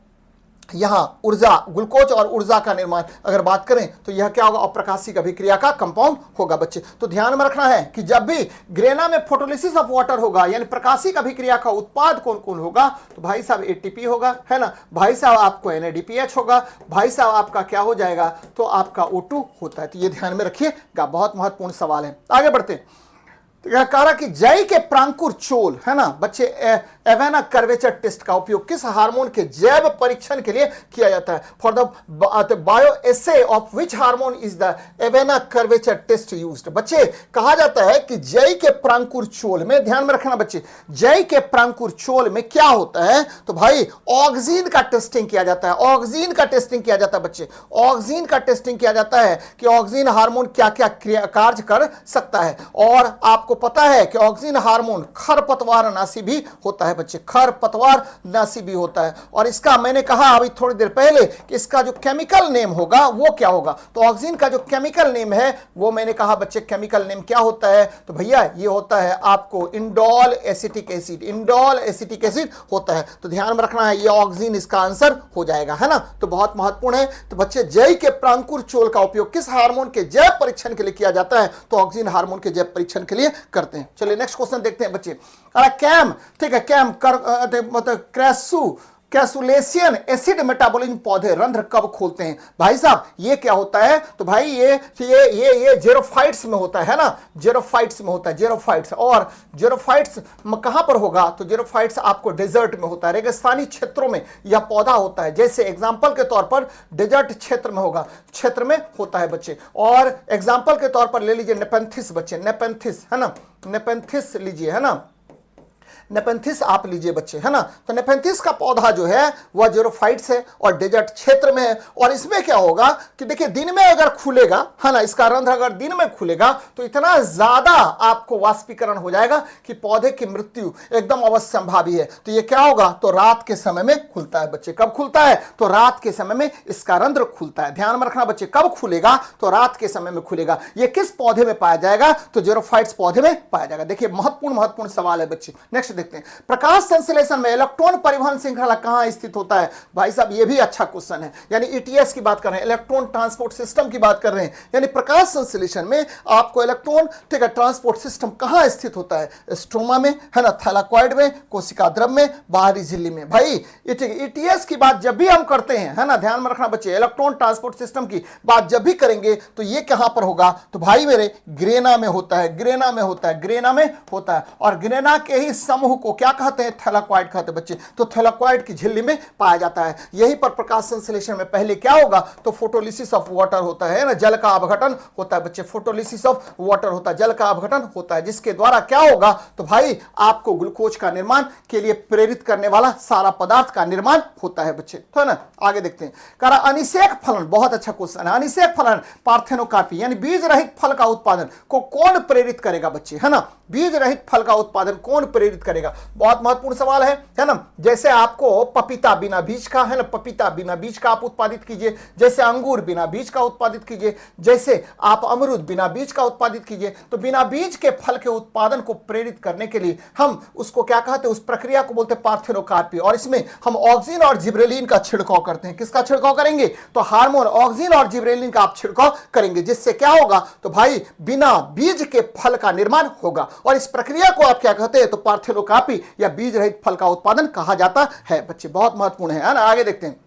यहां ऊर्जा, ग्लूकोज और ऊर्जा का निर्माण अगर बात करें तो यह क्या होगा? अप्रकाशिक अभिक्रिया का कंपाउंड होगा बच्चे। तो ध्यान में रखना है कि जब भी ग्रेना में फोटोलिसिस ऑफ वाटर होगा यानी प्रकाशिक अभिक्रिया का उत्पाद कौन कौन होगा? तो भाई साहब ATP होगा, है ना, भाई साहब आपको NADPH होगा, भाई साहब आपका क्या हो जाएगा? तो आपका O2 होता है। तो ये ध्यान में रखिएगा, बहुत महत्वपूर्ण सवाल है। आगे बढ़ते हैं। कह रहा कि जय के प्रांकुर चोल है ना बच्चे, एवेना कर्वेचर टेस्ट का उपयोग किस हार्मोन के जैव परीक्षण के लिए किया जाता है? For the bioassay of which hormone is the Avena curvature test used? बच्चे कहा जाता है कि जय के प्रांकुर चोल में, ध्यान में रखना बच्चे, जय के प्रांकुर चोल में क्या होता है? तो भाई ऑक्सीन का टेस्टिंग किया जाता है, ऑक्सीन का टेस्टिंग किया जाता है बच्चे, ऑक्सीन का टेस्टिंग किया जाता है कि ऑक्सीन हार्मोन क्या क्या कार्य कर सकता है। और आपको पता है कि ऑक्सीन हार्मोन खरपतवार नाशी भी होता है बच्चे, खरपतवार नाशी भी होता है। और इसका मैंने कहा अभी थोड़ी देर पहले कि इसका जो केमिकल नेम होगा वो क्या होगा? तो ऑक्सीन का जो केमिकल नेम है वो मैंने कहा बच्चे केमिकल नेम क्या होता है? तो भैया ये होता है आपको indole acetic acid, indole acetic acid होता है। तो ध्यान में रखना है, ये ऑक्सीन इसका आंसर हो जाएगा, है ना। तो बहुत महत्वपूर्ण है। तो बच्चे जय के प्रांकुर चोल का उपयोग किस हार्मोन के जैव परीक्षण के लिए किया जाता है? तो ऑक्सीन हार्मोन के जैव परीक्षण के लिए करते हैं। चलिए नेक्स्ट क्वेश्चन देखते हैं बच्चे। कैम, ठीक है, कैम मतलब कैसुलेशियन एसिड मेटाबॉलिज्म पौधे रंध्र कब खोलते हैं? भाई साहब ये क्या होता है? तो भाई ये जेरोफाइट्स में होता है ना, जेरोफाइट्स में होता है, जेरोफाइट्स। और जेरोफाइट्स कहां पर होगा? तो जेरोफाइट्स आपको डेजर्ट में होता है, रेगिस्तानी क्षेत्रों में यह पौधा होता है। जैसे एग्जांपल के तौर पर डेजर्ट क्षेत्र में होगा, क्षेत्र में होता है बच्चे। और एग्जांपल के तौर पर ले लीजिए नेपेंथिस बच्चे, नेपेंथिस है ना, नेपेंथिस लीजिए, है ना, नेपेंथिस आप लीजिए बच्चे, है ना। तो नेपेंथिस का पौधा जो है वह जेरोफाइट्स है और डेजर्ट क्षेत्र में है। और इसमें क्या होगा कि देखिए दिन में अगर खुलेगा, है ना, इसका रंध्र अगर दिन में खुलेगा तो इतना ज्यादा आपको वाष्पीकरण हो जाएगा कि पौधे की मृत्यु एकदम अवश्यंभावी है। तो ये क्या होगा? तो रात के समय में खुलता है बच्चे। कब खुलता है? तो रात के समय में इसका रंध्र खुलता है। ध्यान में रखना बच्चे, कब खुलेगा? तो रात के समय में खुलेगा। ये किस पौधे में पाया जाएगा? तो जेरोफाइट्स पौधे में पाया जाएगा। देखिए महत्वपूर्ण सवाल है बच्चे। नेक्स्ट देखते हैं, प्रकाश संश्लेषण में इलेक्ट्रॉन परिवहन श्रृंखला कहां स्थित होता है? भाई साहब ये भी अच्छा क्वेश्चन है। यानी ईटीएस की बात कर रहे हैं, इलेक्ट्रॉन ट्रांसपोर्ट सिस्टम की बात कर रहे हैं। यानी प्रकाश संश्लेषण में आपको इलेक्ट्रॉन, ठीक है, ट्रांसपोर्ट सिस्टम कहां स्थित होता है? स्ट्रोमा में, है ना, थैलाकॉइड में, कोशिका द्रव में, बाहरी झिल्ली में। भाई ईटीएस की बात जब भी हम करते हैं, है ना, ध्यान में रखना बच्चे, इलेक्ट्रॉन ट्रांसपोर्ट सिस्टम की बात जब भी करेंगे तो ये कहां पर होगा? तो भाई मेरे ग्रेना में होता है, ग्रेना में होता है, ग्रेना में होता है। और ग्रेना के ही समूह को क्या कहते हैं? थैलाकॉइड कहते हैं बच्चे। तो थैलाकॉइड की झिल्ली में पाया जाता है। यहीं पर प्रकाश संश्लेषण में पहले क्या होगा? तो फोटोलिसिस ऑफ वाटर होता है ना, जल का अपघटन होता है बच्चे, फोटोलिसिस ऑफ वाटर होता है, जल का अपघटन होता है, जिसके द्वारा क्या होगा? तो भाई आपको ग्लूकोज का निर्माण के लिए प्रेरित करने वाला सारा पदार्थ का निर्माण होता है बच्चे, तो है ना। आगे देखते हैं, कह रहा अनिषेक फलन, बहुत अच्छा क्वेश्चन है। अनिषेक फलन पार्थेनोकार्पी यानी बीज रहित फल का उत्पादन को कौन प्रेरित करेगा बच्चे, है ना? बीज रहित फल का उत्पादन कौन प्रेरित करेगा? बहुत महत्वपूर्ण सवाल है ना। जैसे आपको पपीता बिना बीज का, है ना, पपीता बिना बीज का आप उत्पादित कीजिए, जैसे अंगूर बिना बीज का उत्पादित कीजिए, जैसे आप अमरूद बिना बीज का उत्पादित कीजिए। तो बिना बीज के फल के उत्पादन को प्रेरित करने के लिए हम उसको क्या कहते हैं? उस प्रक्रिया को बोलते हैं पार्थेनोकार्पी। और इसमें हम ऑक्सीन और जिब्रेलिन का छिड़काव करते हैं। किसका छिड़काव करेंगे? तो हार्मोन ऑक्सीन और जिब्रेलिन का आप छिड़काव करेंगे, जिससे क्या होगा? तो भाई बिना बीज के फल का निर्माण होगा। और इस प्रक्रिया को आप क्या कहते हैं? तो पार्थेनोकार्पी या बीज रहित फल का उत्पादन कहा जाता है बच्चे। बहुत महत्वपूर्ण है ना। आगे देखते हैं,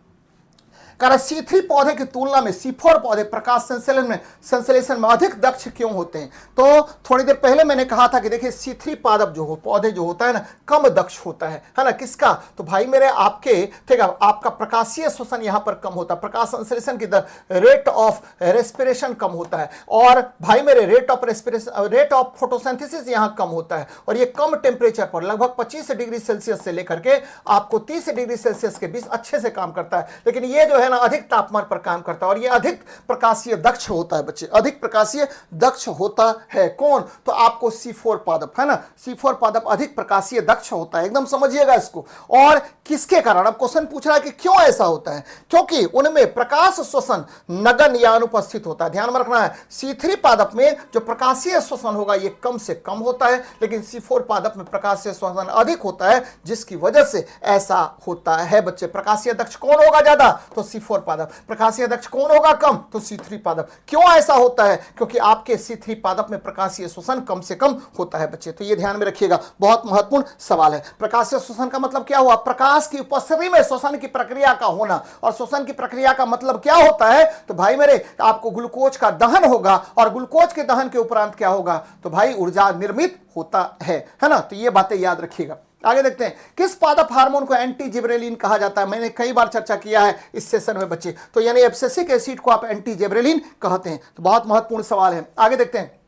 C3 पौधे की तुलना में C4 पौधे प्रकाश संश्लेषण में अधिक दक्ष क्यों होते हैं? तो थोड़ी देर पहले मैंने कहा था कि देखिए C3 पादप जो पौधे जो होता है ना, कम दक्ष होता है ना। किसका? तो भाई मेरे आपके, ठीक है, आपका प्रकाशीय श्वसन यहां पर कम होता है, प्रकाश संश्लेषण की दर, रेट ऑफ रेस्पिरेशन कम होता है। और भाई मेरे रेट ऑफ फोटोसिंथेसिस यहां कम होता है। और ये कम टेम्परेचर पर लगभग 25 डिग्री सेल्सियस से लेकर के आपको 30 डिग्री सेल्सियस के बीच अच्छे से काम करता है। लेकिन ये जो है ना अधिक तापमान पर काम करता है और ये अधिक प्रकाशीय दक्ष होता है बच्चे, अधिक प्रकाशीय दक्ष होता है। कौन? तो आपको C4 पादप, है ना, C4 पादप अधिक प्रकाशीय दक्ष होता है। एकदम समझिएगा इसको। और किसके कारण? अब क्वेश्चन पूछ रहा है कि क्यों ऐसा होता है? क्योंकि उनमें प्रकाश श्वसन नगण्य या अनुपस्थित होता है। ध्यान में रखना है, C3 पादप में जो प्रकाशीय श्वसन होगा ये कम से कम होता है, लेकिन C4 पादप में प्रकाशीय श्वसन अधिक होता है, जिसकी वजह से ऐसा होता है बच्चे। प्रकाशीय दक्ष कौन होगा ज्यादा? तो C4 पादप। प्रकाशीय अध्यक्ष कौन होगा कम, तो C3 पादप। क्यों ऐसा होता है, क्योंकि आपके C3 पादप में प्रकाशीय शोषण कम से कम होता है बच्चे। तो ये ध्यान में रखिएगा, बहुत महत्वपूर्ण सवाल है। प्रकाशीय शोषण का मतलब क्या हुआ, प्रकाश की उपस्थिति में शोषण की प्रक्रिया का होना। और शोषण की प्रक्रिया का मतलब क्या होता है, तो भाई मेरे आपको ग्लूकोज का दहन होगा, और ग्लूकोज के दहन के उपरांत क्या होगा, तो भाई ऊर्जा निर्मित होता है ना। तो ये बातें याद रखिएगा। आगे देखते हैं, किस पादप हार्मोन को एंटी जिबरेलिन कहा जाता है। मैंने कई बार चर्चा किया है इस सेशन में बच्चे। तो यानी एब्सिसिक एसिड को आप एंटी जिबरेलिन कहते हैं। तो बहुत महत्वपूर्ण सवाल है। आगे देखते हैं,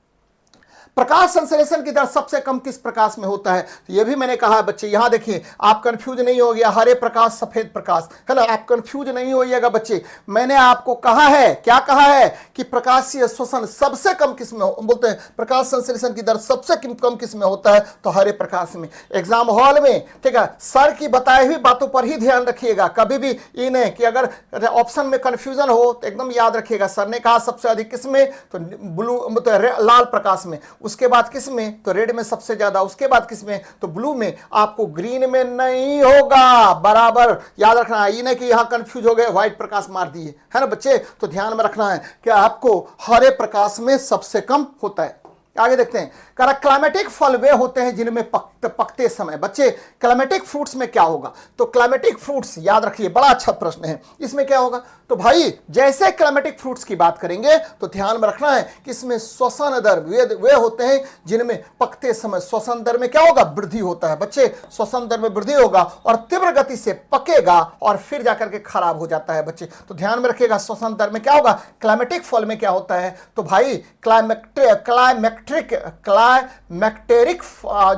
प्रकाश संश्लेषण की दर सबसे कम किस प्रकाश में होता है। तो ये भी मैंने कहा है बच्चे, यहां देखिए आप कंफ्यूज नहीं हो गया, हरे प्रकाश सफेद प्रकाश है ना, आप कंफ्यूज नहीं होइएगा बच्चे। मैंने आपको कहा है, क्या कहा है, कि प्रकाशीय शोषण सबसे कम किस में बोलते हैं, प्रकाश संश्लेषण की दर सबसे कम किस में होता है, तो हरे प्रकाश में। एग्जाम हॉल में ठीक है, सर की बताई हुई बातों पर ही ध्यान रखिएगा, कभी भी ये नहीं कि अगर ऑप्शन में कंफ्यूजन हो तो एकदम याद रखिएगा। सर ने कहा सबसे अधिक किस में, तो ब्लू मतलब लाल प्रकाश में, उसके बाद किस में, तो रेड में सबसे ज्यादा, उसके बाद किस में, तो ब्लू में। आपको ग्रीन में नहीं होगा, बराबर याद रखना है। ये नहीं कि यहां कंफ्यूज हो गए, व्हाइट प्रकाश मार दिए, है ना बच्चे। तो ध्यान में रखना है कि आपको हरे प्रकाश में सबसे कम होता है। आगे देखते हैं, क्लाइमेटिक फल वे होते हैं जिनमें पकते समय। बच्चे क्लाइमेटिक फ्रूट्स में क्या होगा, तो क्लाइमेटिक फ्रूट्स याद रखिए, बड़ा अच्छा प्रश्न है। इसमें क्या होगा, तो भाई जैसे क्लाइमेटिक फ्रूट्स की बात करेंगे तो ध्यान में रखना है कि इसमें श्वसन दर वे होते हैं जिनमें पकते समय श्वसन दर में क्या होगा, वृद्धि होता है। बच्चे श्वसन दर में वृद्धि होगा और तीव्र गति से पकेगा और फिर जाकर के खराब हो जाता है बच्चे। तो ध्यान में रखिएगा, श्वसन दर में क्या होगा, क्लाइमेटिक फल में क्या होता है, तो भाई क्लाइमेक्टेरिक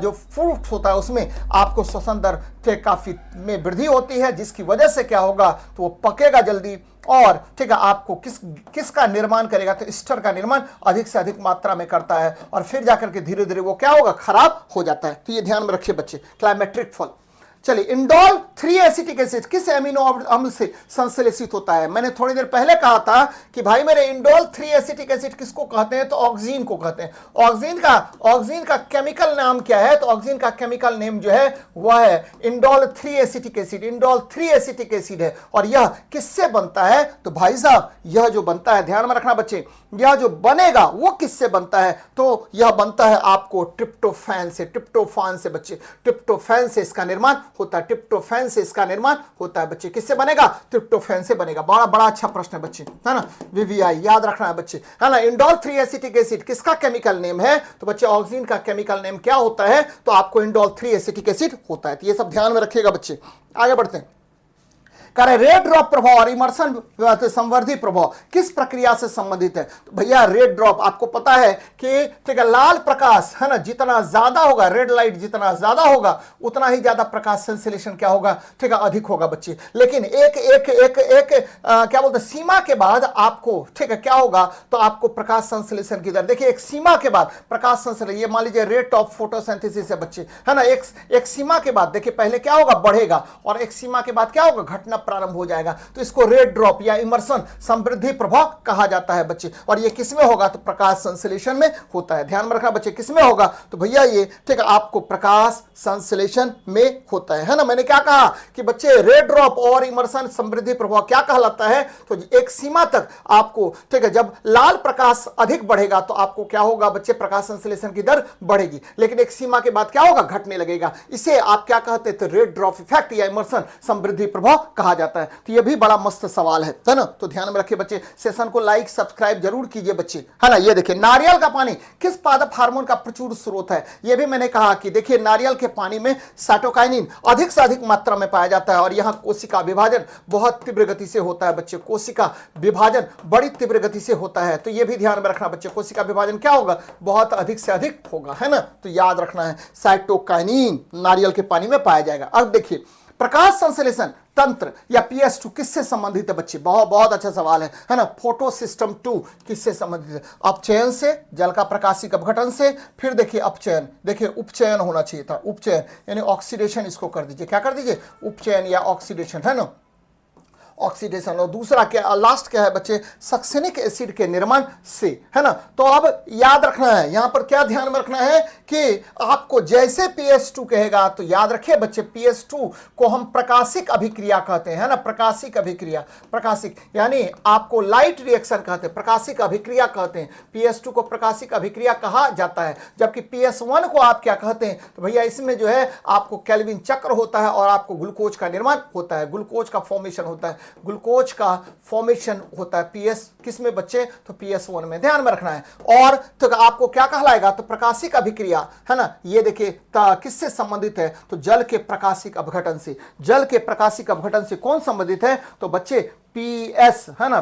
जो फ्रूट होता है उसमें आपको श्वसन दर काफी में वृद्धि होती है, जिसकी वजह से क्या होगा, तो वो पकेगा जल्दी और ठीक है आपको किसका निर्माण करेगा, तो ईस्टर का निर्माण अधिक से अधिक मात्रा में करता है और फिर जाकर के धीरे धीरे वो क्या होगा, खराब हो जाता है। तो ये ध्यान में रखिए बच्चे, क्लाइमेट्रिक फल। चलिए, इंडोल 3 एसिटिक एसिड किस एमिनो अम्ल से संश्लेषित होता है। मैंने थोड़ी देर पहले कहा था कि भाई मेरे इंडोल 3 एसिटिक एसिड किसको कहते हैं, तो ऑक्सीजन को कहते हैं। ऑक्सीजन का केमिकल नाम क्या है, तो ऑक्सीजन का केमिकल नेम जो है वह है indole 3 acetic acid. Indole 3 acetic acid है और यह किससे बनता है, तो भाई साहब यह जो बनता है, ध्यान में रखना बच्चे, यह जो बनेगा वो किससे बनता है, तो यह बनता है आपको ट्रिप्टोफैन से। ट्रिप्टोफान से बच्चे, ट्रिप्टोफैन से इसका निर्माण होता है। ट्रिप्टोफैन से इसका निर्माण होता है बच्चे। किससे बनेगा, ट्रिप्टोफैन से बनेगा। बड़ा अच्छा प्रश्न है बच्चे, है ना, वीवीआई याद रखना है बच्चे, है ना। इंडोल 3 एसिटिक एसिड किसका केमिकल नेम है, तो बच्चे ऑक्सीजन का केमिकल नेम क्या होता है, तो आपको इंडोल 3 एसिटिक एसिड होता है। तो ये सब ध्यान में रखिएगा बच्चे। आगे बढ़ते हैं, रेड ड्रॉप प्रभाव और इमर्सन संवर्धी प्रभाव किस प्रक्रिया से संबंधित है। तो भैया रेड ड्रॉप आपको पता है कि ठीक है, लाल प्रकाश है ना जितना ज्यादा होगा, रेड लाइट जितना ज्यादा होगा उतना ही ज्यादा प्रकाश संश्लेषण क्या होगा, ठीक है, अधिक होगा बच्चे। लेकिन एक क्या बोलते हैं, सीमा के बाद आपको ठीक है क्या होगा, तो आपको प्रकाश संश्लेषण की दर देखिए, एक सीमा के बाद प्रकाश संश्लेषण, ये मान लीजिए रेट ऑफ फोटोसिंथेसिस है बच्चे, है ना। एक सीमा के बाद देखिए पहले क्या होगा, बढ़ेगा, और एक सीमा के बाद क्या होगा, घटना प्रारंभ हो जाएगा। तो इसको रेड ड्रॉप या इमर्सन समृद्धि प्रभाव कहा जाता है बच्चे। और ये किसमें होगा, तो प्रकाश संश्लेषण में होता है। ध्यान में रखना बच्चे, किसमें होगा, तो भैया ये ठीक है आपको प्रकाश संश्लेषण में होता है ना। मैंने क्या कहा कि बच्चे रेड ड्रॉप और इमर्सन समृद्धि प्रभाव क्या कहलाता है, तो एक सीमा तक आपको ठीक है, जब लाल प्रकाश अधिक बढ़ेगा तो आपको क्या होगा बच्चे, प्रकाश संश्लेषण की दर बढ़ेगी, लेकिन एक सीमा के बाद क्या होगा, घटने लगेगा। इसे आप क्या कहते हैं, तो रेड ड्रॉप इफेक्ट या इमर्सन समृद्धि प्रभाव कहा जाता है। तो ये भी बड़ा मस्त सवाल है ना। तो ध्यान में रखिए बच्चे, सेशन को लाइक सब्सक्राइब जरूर कीजिए बच्चे, है ना। ये देखिए, नारियल का पानी किस पादप हार्मोन का प्रचुर स्रोत है। ये भी मैंने कहा कि देखिए, नारियल के पानी में साइटोकाइनिन अधिक से अधिक मात्रा में पाया जाता है और यहां कोशिका विभाजन बहुत तीव्र गति से होता है बच्चे। कोशिका विभाजन बड़ी तीव्र गति से होता है। तो ये भी ध्यान में रखना बच्चे, कोशिका विभाजन क्या होगा, बहुत अधिक से अधिक होगा, है ना। तो याद रखना है, साइटोकाइनिन नारियल के पानी में पाया जाएगा। अब देखिए, प्रकाश संश्लेषण तंत्र या PS2 किससे संबंधित है बच्चे, बहुत अच्छा सवाल है ना। फोटो सिस्टम 2 किससे संबंधित है, अपचयन से, जल का प्रकाशिक अपघटन से, फिर देखिए अपचयन, देखिए उपचयन होना चाहिए था, उपचयन यानी ऑक्सीडेशन, इसको कर दीजिए, क्या कर दीजिए, उपचयन या ऑक्सीडेशन, है ना। ऑक्सीडेशन, और दूसरा क्या, लास्ट क्या है बच्चे, सक्सेनिक एसिड के निर्माण से, है ना। तो अब याद रखना है, यहां पर क्या ध्यान में रखना है कि आपको जैसे PS2 कहेगा तो याद रखिए बच्चे, PS2 को हम प्रकाशिक अभिक्रिया कहते हैं, है ना, प्रकाशिक अभिक्रिया, प्रकाशिक यानी आपको लाइट रिएक्शन कहते हैं, प्रकाशिक अभिक्रिया कहते हैं। PS2 को प्रकाशिक अभिक्रिया कहा जाता है, जबकि PS1 को आप क्या कहते हैं, तो भैया इसमें जो है आपको केल्विन चक्र होता है और आपको ग्लूकोज का निर्माण होता है, ग्लूकोज का फॉर्मेशन होता है, ग्लूकोज का फॉर्मेशन होता है PS किस में बच्चे, तो PS1 में, ध्यान में रखना है। और तो आपको क्या कहलाएगा, तो प्रकाशिक अभिक्रिया, है ना, ये देखिए किससे संबंधित है, तो जल के प्रकाशिक अपघटन से, जल के प्रकाशिक अपघटन से कौन संबंधित है, तो बच्चे PS, है ना,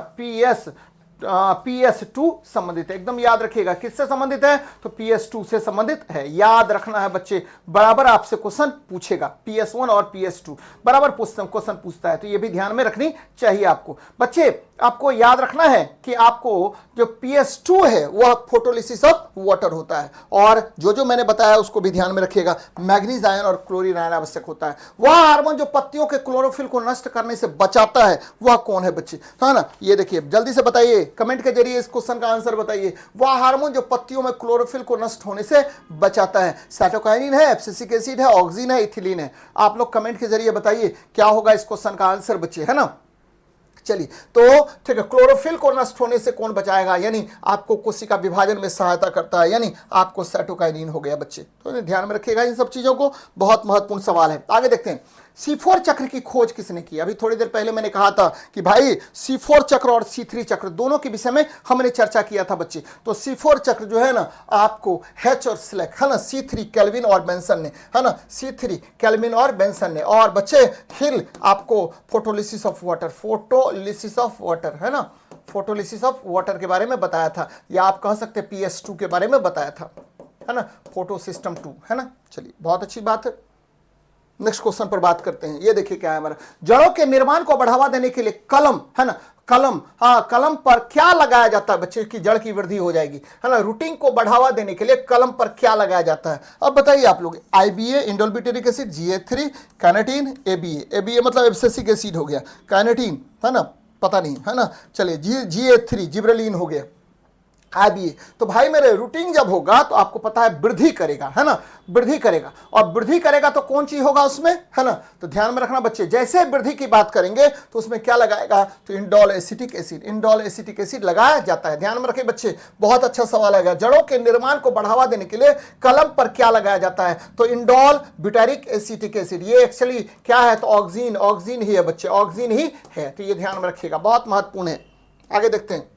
PS2 संबंधित है, एकदम याद रखिएगा, किससे संबंधित है, तो PS2 से संबंधित है, याद रखना है बच्चे, बराबर आपसे क्वेश्चन पूछेगा, PS1 और PS2 बराबर क्वेश्चन पूछता है, तो ये भी ध्यान में रखनी चाहिए आपको बच्चे। आपको याद रखना है कि आपको जो PS2 है वह फोटोलिसिस ऑफ वाटर होता है, और जो मैंने बताया उसको भी ध्यान में रखिएगा, मैग्नीज आयन और क्लोरीन आयन आवश्यक होता है। वह हार्मोन जो पत्तियों के क्लोरोफिल को नष्ट करने से बचाता है वह कौन है बच्चे, है ना, ये देखिए जल्दी से बताइए, कमेंट के जरिए इस क्वेश्चन का आंसर बताइए। वह हार्मोन जो पत्तियों में क्लोरोफिल को नष्ट होने से बचाता है, साइटोकाइनिन है, एब्सिसिक एसिड है, ऑक्सिन है, इथिलीन है। आप लोग कमेंट के जरिए बताइए क्या होगा इस क्वेश्चन का आंसर बच्चे, है ना। चलिए तो ठीक है, क्लोरोफिल को नष्ट होने से कौन बचाएगा, यानी आपको कोशिका विभाजन में सहायता करता है, यानी आपको साइटोकाइनिन हो गया बच्चे, तो ध्यान में रखिएगा इन सब चीजों को, बहुत महत्वपूर्ण सवाल है। आगे देखते हैं, C4 चक्र की खोज किसने की। अभी थोड़ी देर पहले मैंने कहा था कि भाई C4 चक्र और C3 चक्र दोनों के विषय में हमने चर्चा किया था बच्चे। तो C4 चक्र जो है ना आपको H और स्लेक, है ना, C3 केल्विन और बेंसन ने, है ना, C3 केल्विन और बेंसन ने, और बच्चे हिल आपको photolysis of water, photolysis of water, है ना, फोटोलिसिस ऑफ वाटर के बारे में बताया था, या आप कह सकते PS2 के बारे में बताया था, है ना, फोटो सिस्टम 2, है ना। चलिए बहुत अच्छी बात है, नेक्स्ट क्वेश्चन पर बात करते हैं। ये देखिए क्या है हमारा, जड़ों के निर्माण को बढ़ावा देने के लिए कलम, है ना, कलम, हाँ, कलम पर क्या लगाया जाता है बच्चे की जड़ की वृद्धि हो जाएगी, है ना, रूटिंग को बढ़ावा देने के लिए कलम पर क्या लगाया जाता है। अब बताइए आप लोग, IBA इंडोलब्यूटेरिक एसिड, GA3 कैनेटीन, ABA मतलब एब्सिसिक एसिड हो गया, कैनेटीन, है ना, पता नहीं, है ना, चलिए GA3 जिब्रेलिन हो गया, IBA। तो भाई मेरे रूटिंग जब होगा तो आपको पता है वृद्धि करेगा, है ना, वृद्धि करेगा, और वृद्धि करेगा तो कौन चीज होगा उसमें, है ना, तो ध्यान में रखना बच्चे, जैसे वृद्धि की बात करेंगे तो उसमें क्या लगाएगा, तो indole acetic acid, indole acetic acid लगाया जाता है। ध्यान में रखें बच्चे, बहुत अच्छा सवाल आएगा, जड़ों के निर्माण को बढ़ावा देने के लिए कलम पर क्या लगाया जाता है, तो इंडोल ब्यूटेरिक एसिटिक एसिड। ये एक्चुअली क्या है, तो ऑक्सीन ही है बच्चे, ऑक्सीन ही है, तो ये ध्यान में रखिएगा, बहुत महत्वपूर्ण है। आगे देखते हैं,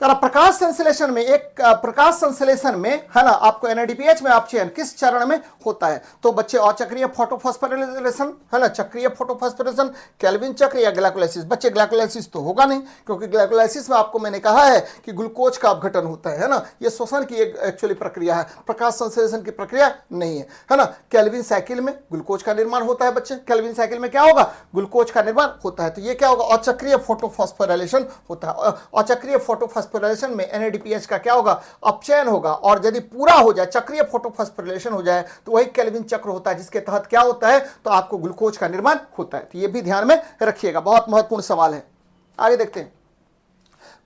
प्रकाश संश्लेषण में, एक प्रकाश संश्लेषण में, है ना, आपको NADPH में आप चयन किस चरण में होता है, तो बच्चे अचक्रीय फोटोफॉस्फोरिलेशन, है ना, चक्रीय फोटोफॉस्फोरिलेशन, केल्विन चक्र या ग्लाइकोलाइसिस। बच्चे ग्लाइकोलाइसिस तो होगा नहीं, क्योंकि ग्लाइकोलाइसिस में आपको मैंने कहा है कि ग्लूकोज का अपघटन होता है ना, ये श्वसन की एक एक्चुअली प्रक्रिया है, प्रकाश संश्लेषण की प्रक्रिया नहीं है ना। केल्विन साइकिल में ग्लूकोज का निर्माण होता है बच्चे, केल्विन साइकिल में क्या होगा, ग्लूकोज का निर्माण होता है, तो ये क्या होगा, अचक्रीय फोटोफॉस्फोरिलेशन होता है। अचक्रीय फोटोफॉस्फोरिलेशन में NADPH का क्या होगा, अपचयन होगा, और यदि पूरा हो जाए, चक्रीय फोटोफॉस्फोरिलेशन हो जाए, तो वही केल्विन चक्र होता है, जिसके तहत क्या होता है, तो आपको ग्लूकोज का निर्माण होता है। तो ये भी ध्यान में रखिएगा, बहुत महत्वपूर्ण सवाल है। आगे देखते हैं,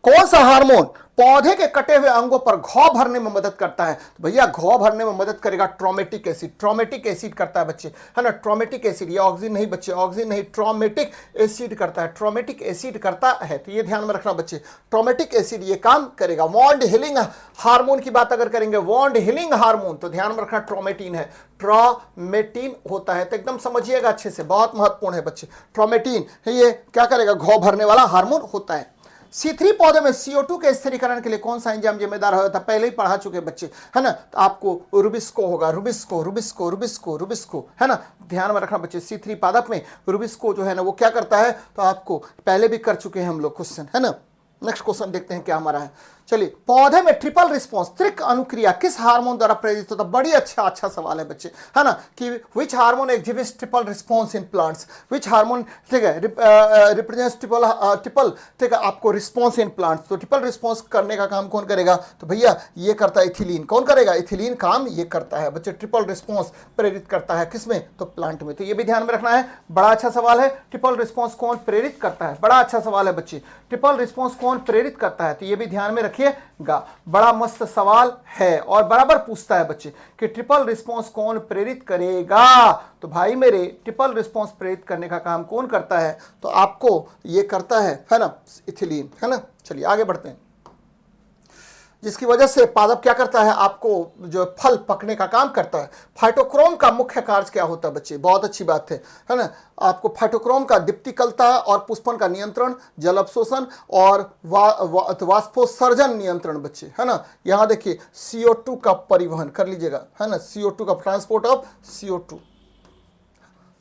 कौन सा हार्मोन पौधे के कटे हुए अंगों पर घाव भरने में मदद करता है, तो भैया घाव भरने में मदद करेगा ट्रोमेटिक एसिड, ट्रोमेटिक एसिड करता है बच्चे, है ना, ट्रोमेटिक एसिड, ये ऑक्सीजन नहीं बच्चे, ऑक्सीजन नहीं, ट्रोमेटिक एसिड करता है, ट्रोमेटिक एसिड करता है, तो ये ध्यान में रखना बच्चे, ट्रोमेटिक एसिड ये काम करेगा। वॉन्ड हीलिंग हार्मोन की बात अगर करेंगे, वॉन्ड हीलिंग हार्मोन, तो ध्यान में रखना ट्रोमेटिन है, ट्रोमेटिन होता है, तो एकदम समझिएगा अच्छे से, बहुत महत्वपूर्ण है बच्चे, ट्रोमेटिन ये क्या करेगा, घाव भरने वाला हार्मोन होता है। C3 पौधे में CO2 के स्थिरीकरण के लिए कौन सा एंजाइम जिम्मेदार होता है, पहले ही पढ़ा चुके बच्चे, है ना, तो आपको रुबिस्को होगा, रुबिस्को, है ना, ध्यान में रखना बच्चे, C3 पादप में रुबिस्को जो है ना वो क्या करता है, तो आपको पहले भी कर चुके हैं हम लोग क्वेश्चन, है ना। नेक्स्ट क्वेश्चन देखते हैं क्या हमारा है। चलिए, पौधे में ट्रिपल रिस्पॉन्स त्रिक अनुक्रिया किस हार्मोन द्वारा प्रेरित होता है? बड़ी अच्छा सवाल है बच्चे, है ना, कि which hormone exhibits triple response in plants, which hormone, ठीक है, रिप्रेजेंट्स ट्रिपल, ठीक है, आपको रिस्पॉन्स इन प्लांट्स। तो ट्रिपल रिस्पॉन्स करने का काम कौन करेगा? तो भैया ये करता है इथिलीन। कौन करेगा? इथिलीन काम ये करता है बच्चे, ट्रिपल रिस्पॉन्स प्रेरित करता है किसमें? तो प्लांट में। तो ये भी ध्यान में रखना है, बड़ा अच्छा सवाल है। ट्रिपल रिस्पॉन्स कौन प्रेरित करता है? बड़ा अच्छा सवाल है बच्चे, ट्रिपल रिस्पॉन्स कौन प्रेरित करता है? तो ये भी ध्यान में रखिएगा, बड़ा मस्त सवाल है और बराबर पूछता है बच्चे कि ट्रिपल रिस्पॉन्स कौन प्रेरित करेगा। तो भाई मेरे, ट्रिपल रिस्पॉन्स प्रेरित करने का काम कौन करता है? तो आपको ये करता है ना, इथिलीन, है ना। चलिए आगे बढ़ते हैं, जिसकी वजह से पादप क्या करता है? आपको जो फल पकने का काम करता है। फाइटोक्रोम का मुख्य कार्य क्या होता है बच्चे? बहुत अच्छी बात है ना। आपको फाइटोक्रोम का दीप्तिकलता और पुष्पन का नियंत्रण, जल अवशोषण और वाष्पोत्सर्जन नियंत्रण बच्चे, है ना। यहाँ देखिए CO2 का परिवहन कर लीजिएगा, है ना, CO2 का ट्रांसपोर्ट ऑफ CO2,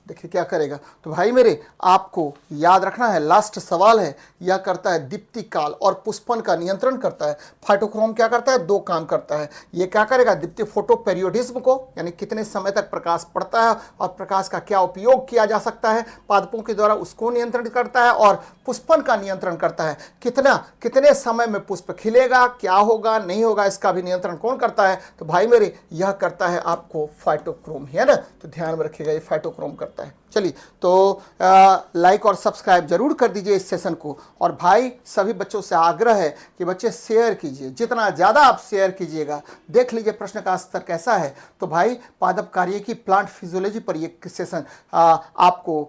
देखिए क्या करेगा। तो भाई मेरे, आपको याद रखना है, लास्ट सवाल है, यह करता है दीप्ति काल और पुष्पन का नियंत्रण करता है। फाइटोक्रोम क्या करता है? दो काम करता है। ये क्या करेगा? दीप्ति फोटो पेरियोडिज्म को, यानी कितने समय तक प्रकाश पड़ता है और प्रकाश का क्या उपयोग किया जा सकता है पादपों के द्वारा, उसको नियंत्रित करता है। और पुष्पन का नियंत्रण करता है, कितने समय में पुष्प खिलेगा, क्या होगा, नहीं होगा, इसका भी नियंत्रण कौन करता है? तो भाई मेरे, यह करता है आपको फाइटोक्रोम, है ना। तो ध्यान में रखिएगा, ये फाइटोक्रोम करता है। चलिए, तो लाइक और सब्सक्राइब जरूर कर दीजिए इस सेशन को। और भाई सभी बच्चों से आग्रह है कि बच्चे शेयर कीजिए, जितना ज़्यादा आप शेयर कीजिएगा। देख लीजिए प्रश्न का स्तर कैसा है। तो भाई पादप कार्य की प्लांट फिजियोलॉजी पर ये सेशन आपको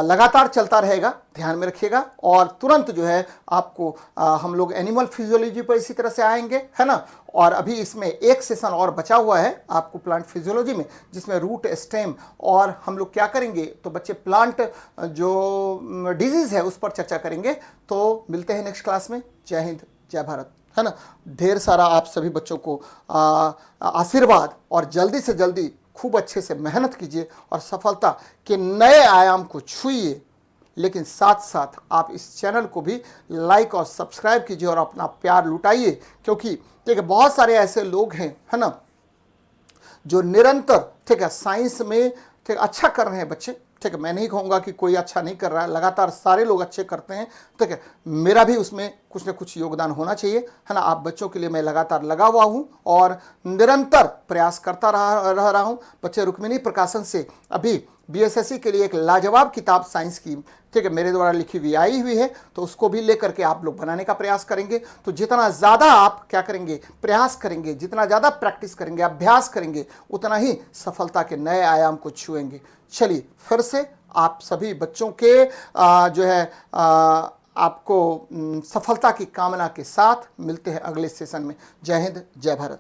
लगातार चलता रहेगा, ध्यान में रखिएगा। और तुरंत जो है आपको हम लोग एनिमल फिजियोलॉजी पर इसी तरह से आएंगे, है ना। और अभी इसमें एक सेशन और बचा हुआ है आपको प्लांट फिजियोलॉजी में, जिसमें रूट स्टेम और हम लोग क्या करेंगे, तो बच्चे प्लांट जो डिजीज है उस पर चर्चा करेंगे। तो मिलते हैं नेक्स्ट क्लास में। जय हिंद, जय भारत, है ना। ढेर सारा आप सभी बच्चों को आशीर्वाद, और जल्दी से जल्दी खूब अच्छे से मेहनत कीजिए और सफलता के नए आयाम को छूइए। लेकिन साथ साथ आप इस चैनल को भी लाइक और सब्सक्राइब कीजिए और अपना प्यार लुटाइए, क्योंकि ठीक है, बहुत सारे ऐसे लोग हैं, है ना, जो निरंतर, ठीक है, साइंस में, ठीक, अच्छा कर रहे हैं बच्चे। ठीक है, मैं नहीं कहूँगा कि कोई अच्छा नहीं कर रहा है, लगातार सारे लोग अच्छे करते हैं। ठीक है, मेरा भी उसमें कुछ न कुछ योगदान होना चाहिए, है ना। आप बच्चों के लिए मैं लगातार लगा हुआ हूँ और निरंतर प्रयास करता रह रहा हूँ। बच्चे, रुक्मिणी प्रकाशन से अभी BSSC के लिए एक लाजवाब किताब साइंस की, ठीक है, मेरे द्वारा लिखी हुई आई हुई है, तो उसको भी लेकर के आप लोग बनाने का प्रयास करेंगे। तो जितना ज़्यादा आप क्या करेंगे, प्रयास करेंगे, जितना ज़्यादा प्रैक्टिस करेंगे, अभ्यास करेंगे, उतना ही सफलता के नए आयाम को छुएंगे। चलिए, फिर से आप सभी बच्चों के जो है आपको सफलता की कामना के साथ मिलते हैं अगले सेशन में। जय हिंद, जय भारत।